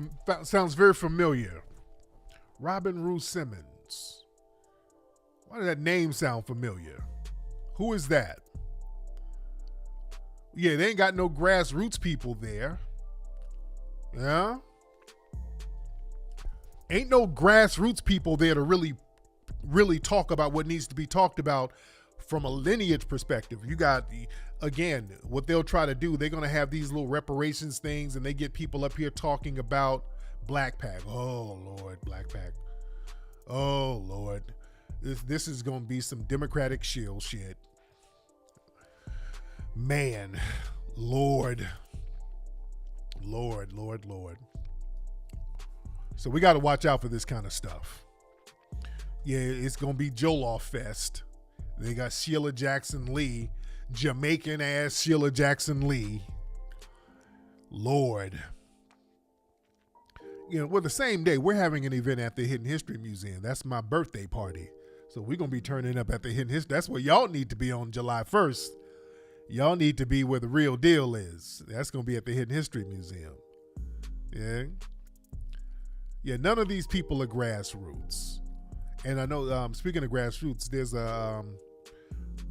very familiar? Robin Rue Simmons. Why does that name sound familiar? Who is that? Yeah, they ain't got no grassroots people there. Yeah? Ain't no grassroots people there to really talk about what needs to be talked about from a lineage perspective. You got, again, what they'll try to do, they're going to have these little reparations things and they get people up here talking about Black Pac. Oh, Lord, Black Pac. Oh, Lord. This is going to be some Democratic shield shit. Man, Lord. So we got to watch out for this kind of stuff. Yeah, it's going to be Jollof Fest. They got Sheila Jackson Lee, Jamaican ass Sheila Jackson Lee. Lord. You know, well, the same day, we're having an event at the Hidden History Museum. That's my birthday party. So we're going to be turning up at the Hidden History. That's where y'all need to be on July 1st. Y'all need to be where the real deal is. That's going to be at the Hidden History Museum. Yeah. Yeah, none of these people are grassroots. And I know, speaking of grassroots, there's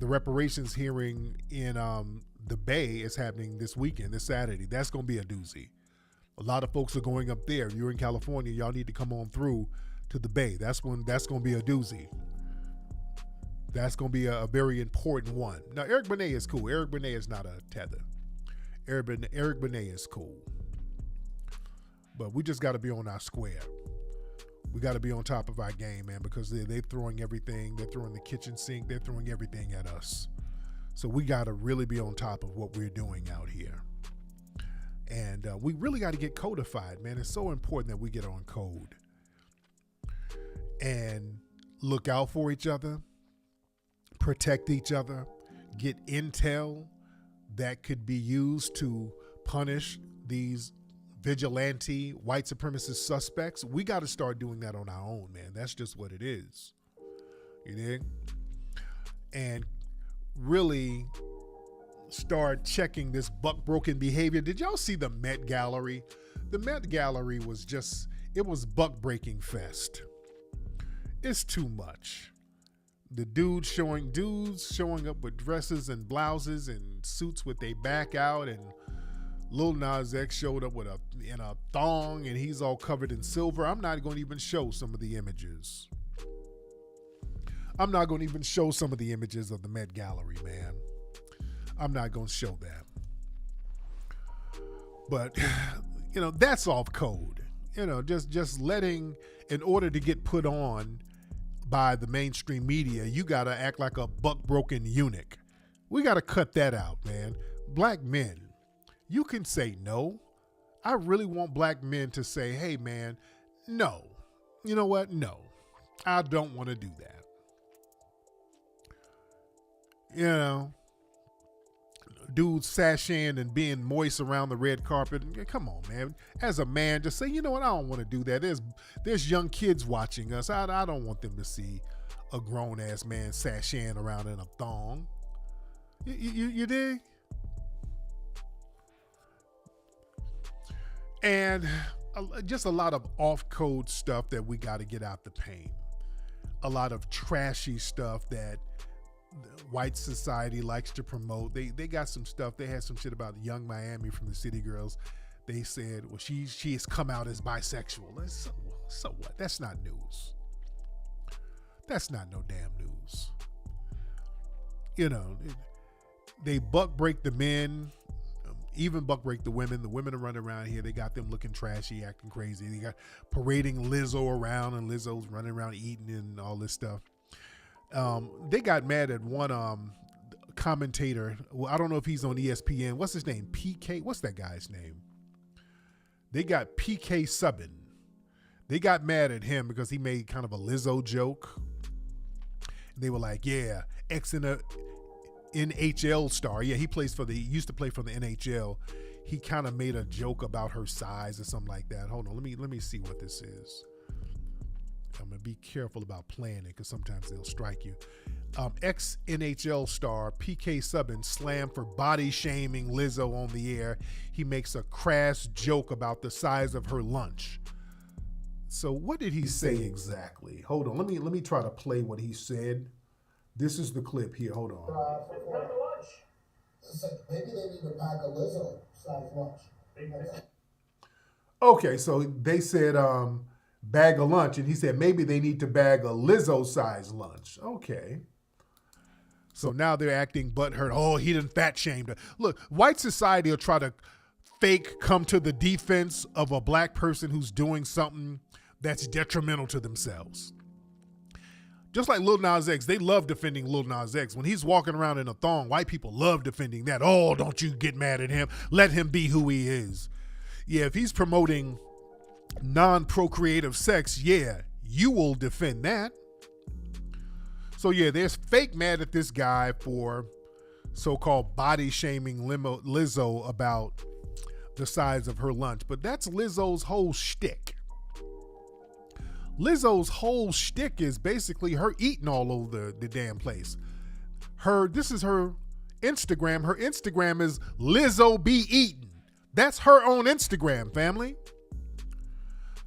the reparations hearing in the Bay is happening this weekend, this Saturday. That's going to be a doozy. A lot of folks are going up there. If you're in California, y'all need to come on through to the Bay. That's going to be a doozy. That's going to be a very important one. Now, Eric Benet is cool. Eric Benet is not a tether. Eric Benet is cool. But we just got to be on our square. We got to be on top of our game, man, because they're throwing everything. They're throwing the kitchen sink. They're throwing everything at us. So we got to really be on top of what we're doing out here. And we really got to get codified, man. It's so important that we get on code and look out for each other, protect each other, get intel that could be used to punish these vigilante white supremacist suspects. We got to start doing that on our own, man. That's just what it is. You dig? And really start checking this buck-broken behavior. Did y'all see the Met Gallery? The Met Gallery was just, it was buck-breaking fest. It's too much. The dudes showing up with dresses and blouses and suits with their back out, and Lil Nas X showed up in a thong, and he's all covered in silver. I'm not going to even show some of the images. I'm not going to even show some of the images of the Met Gallery, man. I'm not going to show that. But, that's off code. Just letting, in order to get put on by the mainstream media, you got to act like a buck-broken eunuch. We got to cut that out, man. Black men, you can say no. I really want black men to say, hey, man, no. You know what? No. I don't want to do that. Dudes sashaying and being moist around the red carpet. Come on, man. As a man, just say, you know what? I don't want to do that. There's young kids watching us. I don't want them to see a grown-ass man sashaying around in a thong. You dig? And just a lot of off-code stuff that we got to get out the paint. A lot of trashy stuff that white society likes to promote. They got some stuff. They had some shit about Young Miami from the City Girls. They said, well, she has come out as bisexual. So what? That's not news. That's not no damn news. They buck break the men, even buck break the women. The women are running around here. They got them looking trashy, acting crazy. They got parading Lizzo around, and Lizzo's running around eating and all this stuff. They got mad at one commentator. Well, I don't know if he's on ESPN. What's his name? PK? What's that guy's name? They got PK Subban. They got mad at him because he made kind of a Lizzo joke. And they were like, yeah, NHL star. Yeah, he used to play for the NHL. He kind of made a joke about her size or something like that. Hold on, let me see what this is. I'm going to be careful about playing it because sometimes they'll strike you. Ex-NHL star PK Subban slammed for body shaming Lizzo on the air. He makes a crass joke about the size of her lunch. So what did he say exactly? Hold on. Let me try to play what he said. This is the clip here. Hold on. Maybe they need to bag a Lizzo size lunch. Okay, so they said bag a lunch, and he said maybe they need to bag a Lizzo size lunch. Okay. So now they're acting butthurt. Oh, he done fat shamed her. Look, white society will try to fake come to the defense of a black person who's doing something that's detrimental to themselves. Just like Lil Nas X, they love defending Lil Nas X. When he's walking around in a thong, white people love defending that. Oh, don't you get mad at him. Let him be who he is. Yeah, if he's promoting non-procreative sex, yeah, you will defend that. So yeah, there's fake mad at this guy for so-called body shaming Lizzo about the size of her lunch. But that's Lizzo's whole shtick. Lizzo's whole shtick is basically her eating all over the damn place. This is her Instagram. Her Instagram is Lizzo Be Eatin'. That's her own Instagram, family.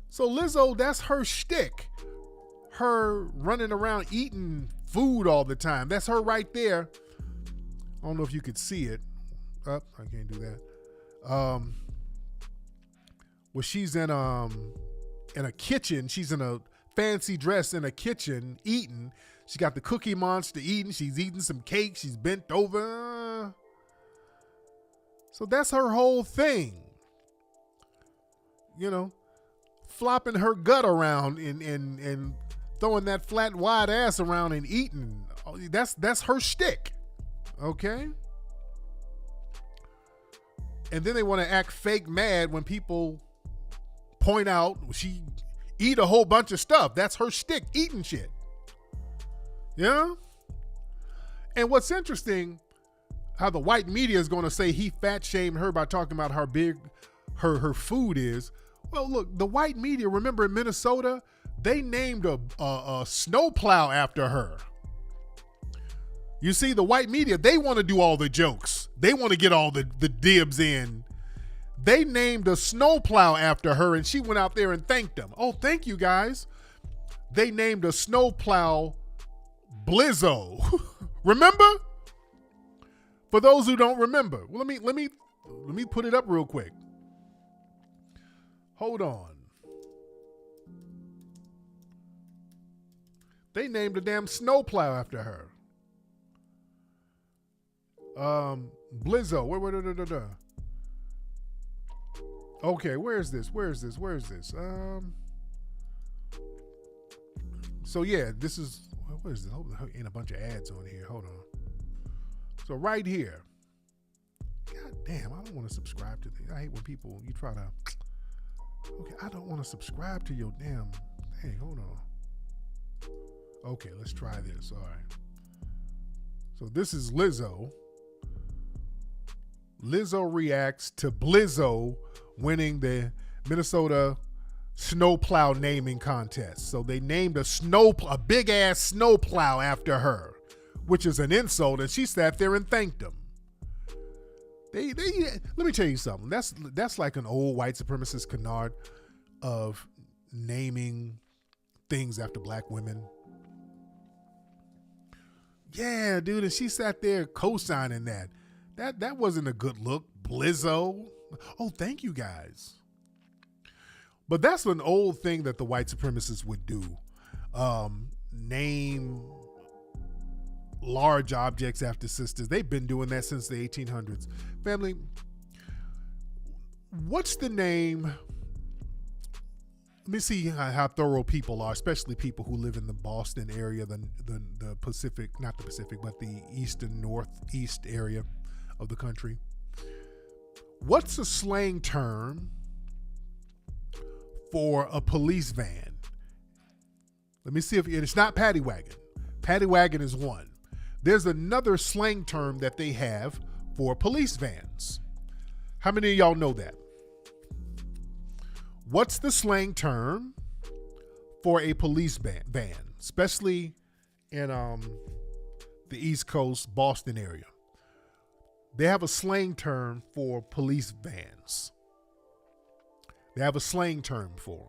So Lizzo, that's her shtick. Her running around eating food all the time. That's her right there. I don't know if you could see it. I can't do that. Well, she's in a kitchen. She's in a fancy dress in a kitchen eating. She got the Cookie Monster eating. She's eating some cake. She's bent over. So that's her whole thing. You know, flopping her gut around and throwing that flat, wide ass around and eating. That's her shtick. Okay? And then they want to act fake mad when people point out she eat a whole bunch of stuff. That's her shtick, eating shit. Yeah? And what's interesting, how the white media is going to say he fat shamed her by talking about how big her food is. Well, look, the white media, remember in Minnesota, they named a snowplow after her. You see, the white media, they want to do all the jokes. They want to get all the dibs in. They named a snowplow after her, and she went out there and thanked them. Oh, thank you, guys. They named a snowplow Blizzo. Remember? For those who don't remember, well, let me put it up real quick. Hold on. They named a damn snowplow after her. Blizzo. Where? Okay, where is this? So yeah, this is, what is this? Hope there ain't a bunch of ads on here. Hold on. So right here. God damn, I don't want to subscribe to this. I hate when people, you try to, okay, I don't want to subscribe to your damn thing. Hold on. Okay, let's try this. All right. So this is Lizzo. Lizzo reacts to Blizzo winning the Minnesota snowplow naming contest. So they named a big ass snowplow after her, which is an insult, and she sat there and thanked them. They let me tell you something. That's like an old white supremacist canard of naming things after black women. Yeah, dude, and she sat there co-signing that. That wasn't a good look. Blizzo. Oh, thank you guys. But that's an old thing that the white supremacists would do. Name large objects after sisters. They've been doing that since the 1800s. Family, what's the name? Let me see how thorough people are, especially people who live in the Boston area, the Pacific, not the Pacific, but the east and northeast area of the country. What's a slang term for a police van? Let me see if it's not paddy wagon. Paddy wagon is one. There's another slang term that they have for police vans. How many of y'all know that? What's the slang term for a police van, especially in the East Coast, Boston area? They have a slang term for police vans. They have a slang term for them.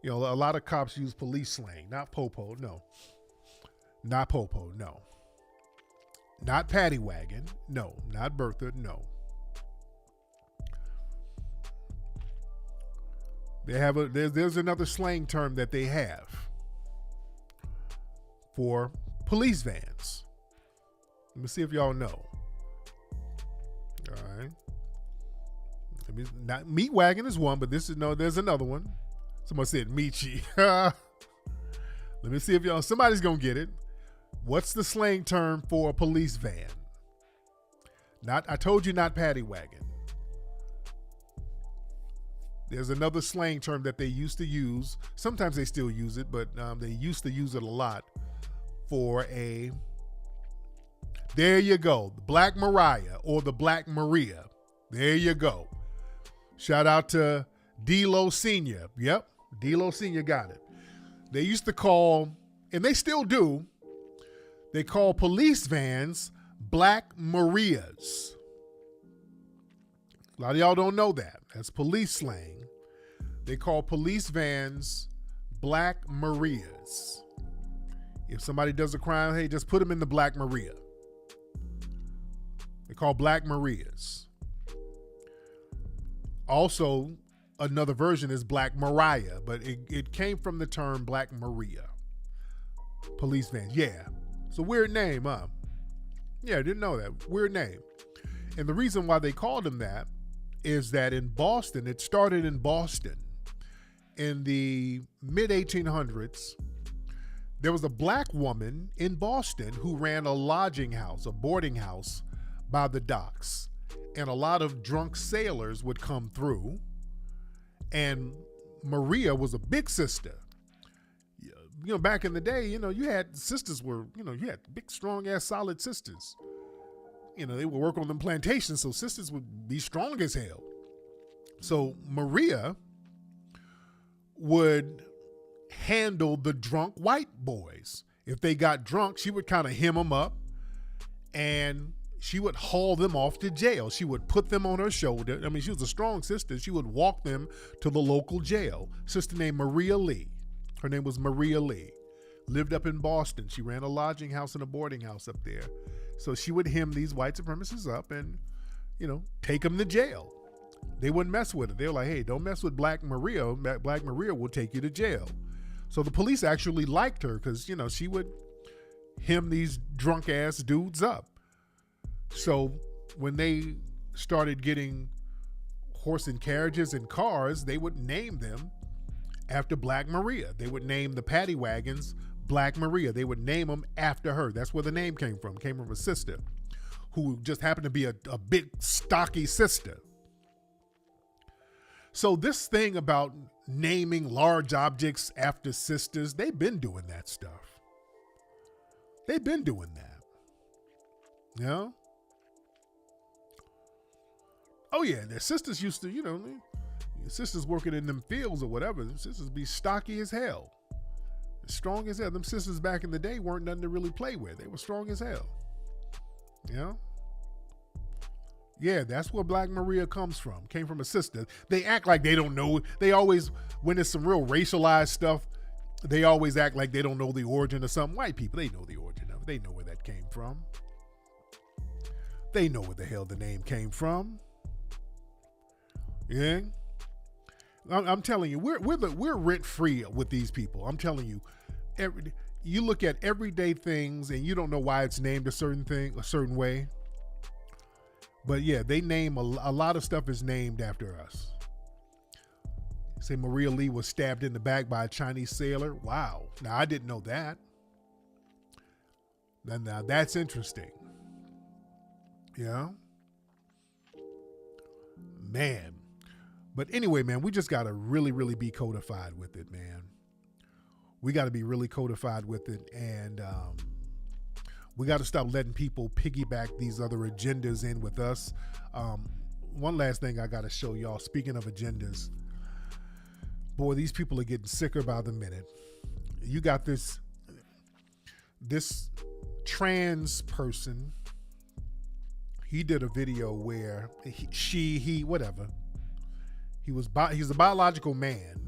You know, a lot of cops use police slang, not popo, no. Not popo, no. Not paddy wagon, no. Not Bertha, no. They have there's another slang term that they have for police vans. Let me see if y'all know. All right. Not meat wagon is one, but there's another one. Someone said Michi. Let me see if y'all, somebody's gonna get it. What's the slang term for a police van? I told you not paddy wagon. There's another slang term that they used to use. Sometimes they still use it, but they used to use it a lot for there you go, the Black Mariah or the Black Maria. There you go. Shout out to D-Lo Sr. Yep, D-Lo Sr. got it. They used to call, and they still do, they call police vans Black Marias. A lot of y'all don't know that. That's police slang. They call police vans Black Marias. If somebody does a crime, hey, just put them in the Black Maria. called Black Marias. Also, another version is Black Mariah, but it came from the term Black Maria. Police vans. Yeah. It's a weird name, huh? Yeah, I didn't know that. Weird name. And the reason why they called him that is that in Boston, it started in Boston. In the mid-1800s, there was a black woman in Boston who ran a lodging house, a boarding house by the docks. And a lot of drunk sailors would come through. And Maria was a big sister. You know, back in the day, you know, you had sisters were, you know, you had big, strong ass, solid sisters. You know, they would work on them plantations, so sisters would be strong as hell. So Maria would handle the drunk white boys. If they got drunk, she would kind of hem them up and she would haul them off to jail. She would put them on her shoulder. I mean, she was a strong sister. She would walk them to the local jail. Sister named Maria Lee. Her name was Maria Lee. Lived up in Boston. She ran a lodging house and a boarding house up there. So she would hem these white supremacists up and, you know, take them to jail. They wouldn't mess with her. They were like, hey, don't mess with Black Maria. Black Maria will take you to jail. So the police actually liked her because, you know, she would hem these drunk ass dudes up. So when they started getting horse and carriages and cars, they would name them after Black Maria. They would name the paddy wagons Black Maria. They would name them after her. That's where the name came from. Came from a sister who just happened to be a big, stocky sister. So this thing about naming large objects after sisters, they've been doing that stuff. They've been doing that. You know? Oh yeah, their sisters used to, you know, sisters working in them fields or whatever, them sisters be stocky as hell. Strong as hell. Them sisters back in the day weren't nothing to really play with. They were strong as hell. You know? Yeah, that's where Black Maria comes from. Came from a sister. They act like they don't know. They always, when there's some real racialized stuff, they always act like they don't know the origin of something. White people, they know the origin of it. They know where that came from. They know where the hell the name came from. Yeah? I'm telling you, we're rent free with these people. I'm telling you, you look at everyday things and you don't know why it's named a certain thing, a certain way. But yeah, they name a lot of stuff is named after us. Say Maria Lee was stabbed in the back by a Chinese sailor. Wow. Now I didn't know that. Now that's interesting. Yeah. Man. But anyway, man, we just got to really, really be codified with it, man. We got to be really codified with it. And we got to stop letting people piggyback these other agendas in with us. One last thing I got to show y'all. Speaking of agendas, boy, these people are getting sicker by the minute. You got this trans person. He did a video where he, whatever. He's a biological man,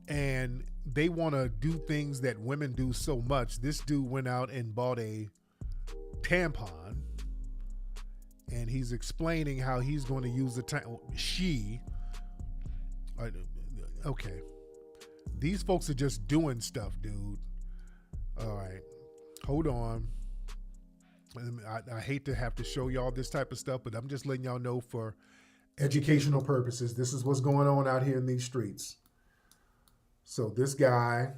and they want to do things that women do so much. This dude went out and bought a tampon, and he's explaining how he's going to use the okay. These folks are just doing stuff, dude. All right, hold on. I hate to have to show y'all this type of stuff, but I'm just letting y'all know for educational purposes, this is what's going on out here in these streets. So this guy,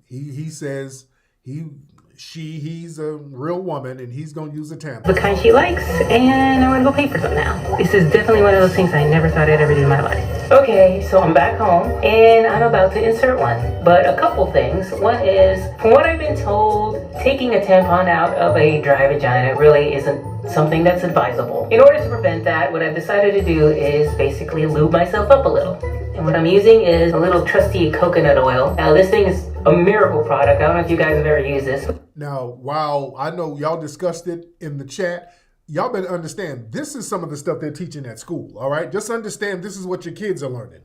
he says he's a real woman and he's gonna use a tampon. The kind she likes, and I'm gonna go pay for some now. This is definitely one of those things I never thought I'd ever do in my life. Okay, so I'm back home and I'm about to insert one. But a couple things. One is, from what I've been told, taking a tampon out of a dry vagina really isn't something that's advisable. In order to prevent that, what I've decided to do is basically lube myself up a little. And what I'm using is a little trusty coconut oil. Now this thing is a miracle product. I don't know if you guys have ever used this. Now, while I know y'all discussed it in the chat, y'all better understand this is some of the stuff they're teaching at school, all right? Just understand this is what your kids are learning.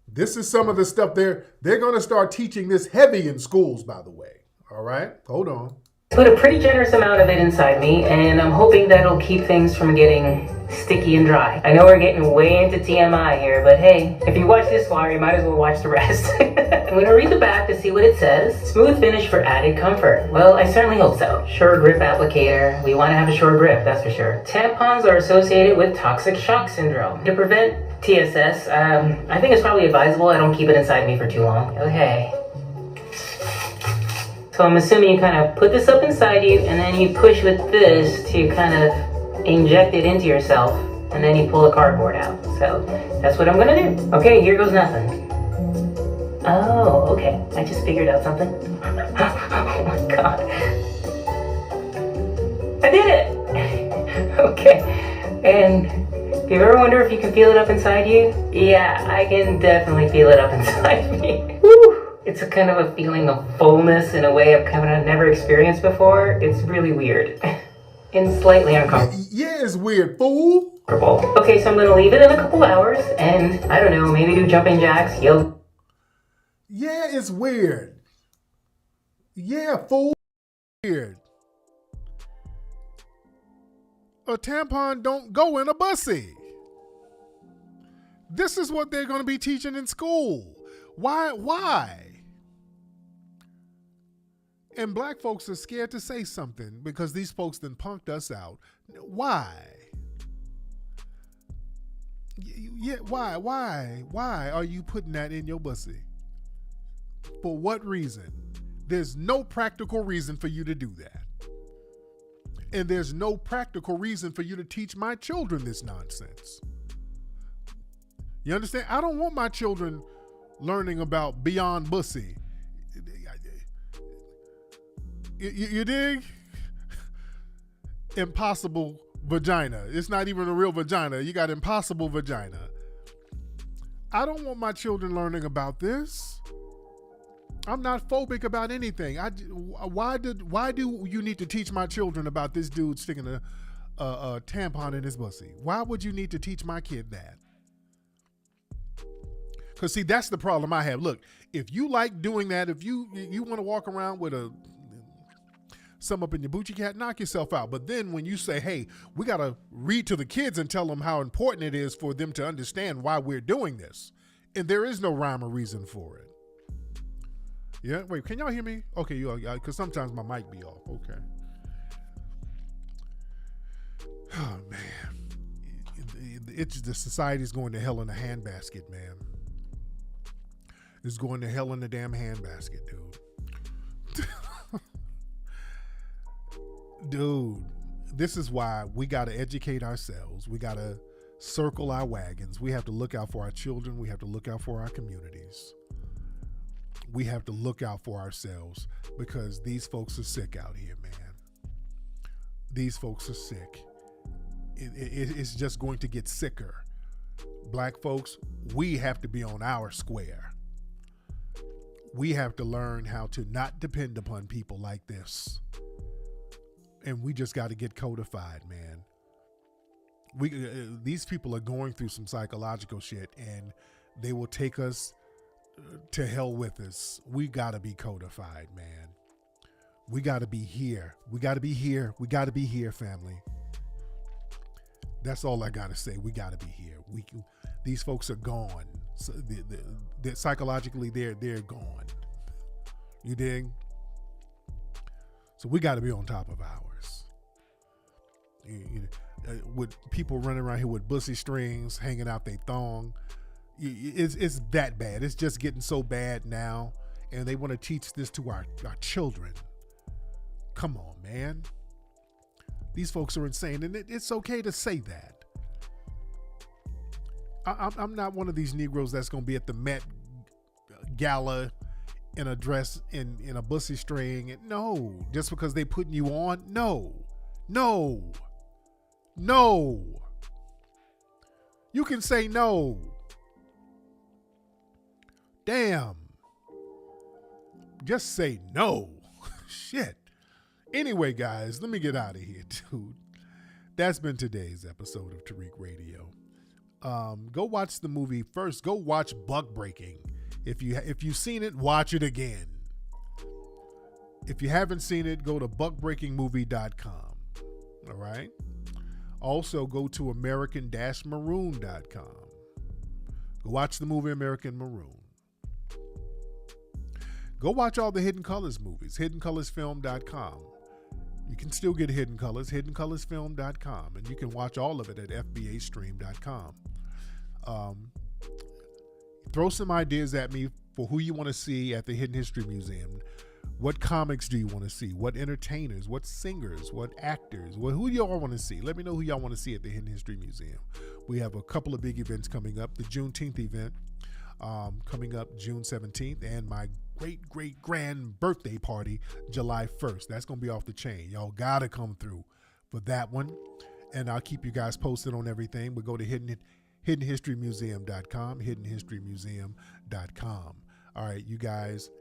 This is some of the stuff they're going to start teaching this heavy in schools, by the way, all right? Hold on. Put a pretty generous amount of it inside me, and I'm hoping that'll keep things from getting sticky and dry. I know we're getting way into TMI here, but hey, if you watch this far, you might as well watch the rest. I'm gonna read the back to see what it says. Smooth finish for added comfort. Well, I certainly hope so. Sure grip applicator. We want to have a sure grip, that's for sure. Tampons are associated with toxic shock syndrome. To prevent TSS, I think it's probably advisable I don't keep it inside me for too long. Okay. So I'm assuming you kind of put this up inside you, and then you push with this to kind of inject it into yourself, and then you pull the cardboard out. So that's what I'm gonna do. Okay, here goes nothing. Oh, okay. I just figured out something. Oh my god. I did it! Okay. And if you ever wonder if you can feel it up inside you, yeah, I can definitely feel it up inside me. Woo! It's a kind of a feeling of fullness in a way I've kind of never experienced before. It's really weird. And slightly uncomfortable. Yeah, it's weird, fool. Okay, so I'm gonna leave it in a couple hours, and I don't know, maybe do jumping jacks, yoga. Yeah, it's weird. Yeah, fool. Weird. A tampon don't go in a bussy. This is what they're going to be teaching in school. Why? And black folks are scared to say something because these folks then punked us out. Why? Yeah, why are you putting that in your bussy? For what reason? There's no practical reason for you to do that. And there's no practical reason for you to teach my children this nonsense. You understand? I don't want my children learning about beyond bussy. You dig? Impossible vagina. It's not even a real vagina. You got impossible vagina. I don't want my children learning about this. I'm not phobic about anything. Why do you need to teach my children about this dude sticking a tampon in his pussy? Why would you need to teach my kid that? Because see, that's the problem I have. Look, if you like doing that, if you want to walk around with some up in your booty cat, knock yourself out. But then when you say, hey, we got to read to the kids and tell them how important it is for them to understand why we're doing this. And there is no rhyme or reason for it. Yeah, wait, can y'all hear me? Okay, because sometimes my mic be off. Okay. Oh, man. It's the society's going to hell in a handbasket, man. It's going to hell in the damn handbasket, dude. Dude, this is why we got to educate ourselves. We got to circle our wagons. We have to look out for our children. We have to look out for our communities. We have to look out for ourselves because these folks are sick out here, man. These folks are sick. It's just going to get sicker. Black folks, we have to be on our square. We have to learn how to not depend upon people like this. And we just got to get codified, man. These people are going through some psychological shit, and they will take us to hell with us. We got to be codified, man. We got to be here. We got to be here. We got to be here, family. That's all I got to say. We got to be here. These folks are gone. So they're psychologically, they're gone. You dig? So we got to be on top of ours. With people running around here with bussy strings hanging out their thong, it's that bad. It's just getting so bad now, and they want to teach this to our children. Come on, man. These folks are insane, and it's okay to say that. I'm not one of these Negroes that's going to be at the Met Gala in a dress in a bussy string. No, just because they putting you on. No. You can say no. Damn. Just say no. Shit. Anyway, guys, let me get out of here, dude. That's been today's episode of Tariq Radio. Go watch the movie first. Go watch Buck Breaking. If you've seen it, watch it again. If you haven't seen it, go to buckbreakingmovie.com. All right. Also, go to american-maroon.com. Go watch the movie American Maroon. Go watch all the Hidden Colors movies, hiddencolorsfilm.com. You can still get Hidden Colors, hiddencolorsfilm.com, and you can watch all of it at fbastream.com. Throw some ideas at me for who you want to see at the Hidden History Museum. What comics do you want to see? What entertainers? What singers? What actors? Who do y'all want to see? Let me know who y'all want to see at the Hidden History Museum. We have a couple of big events coming up. The Juneteenth event coming up June 17th, and my great-great-grand birthday party July 1st. That's going to be off the chain. Y'all got to come through for that one. And I'll keep you guys posted on everything. But go to hiddenhistorymuseum.com, hiddenhistorymuseum.com. All right, you guys have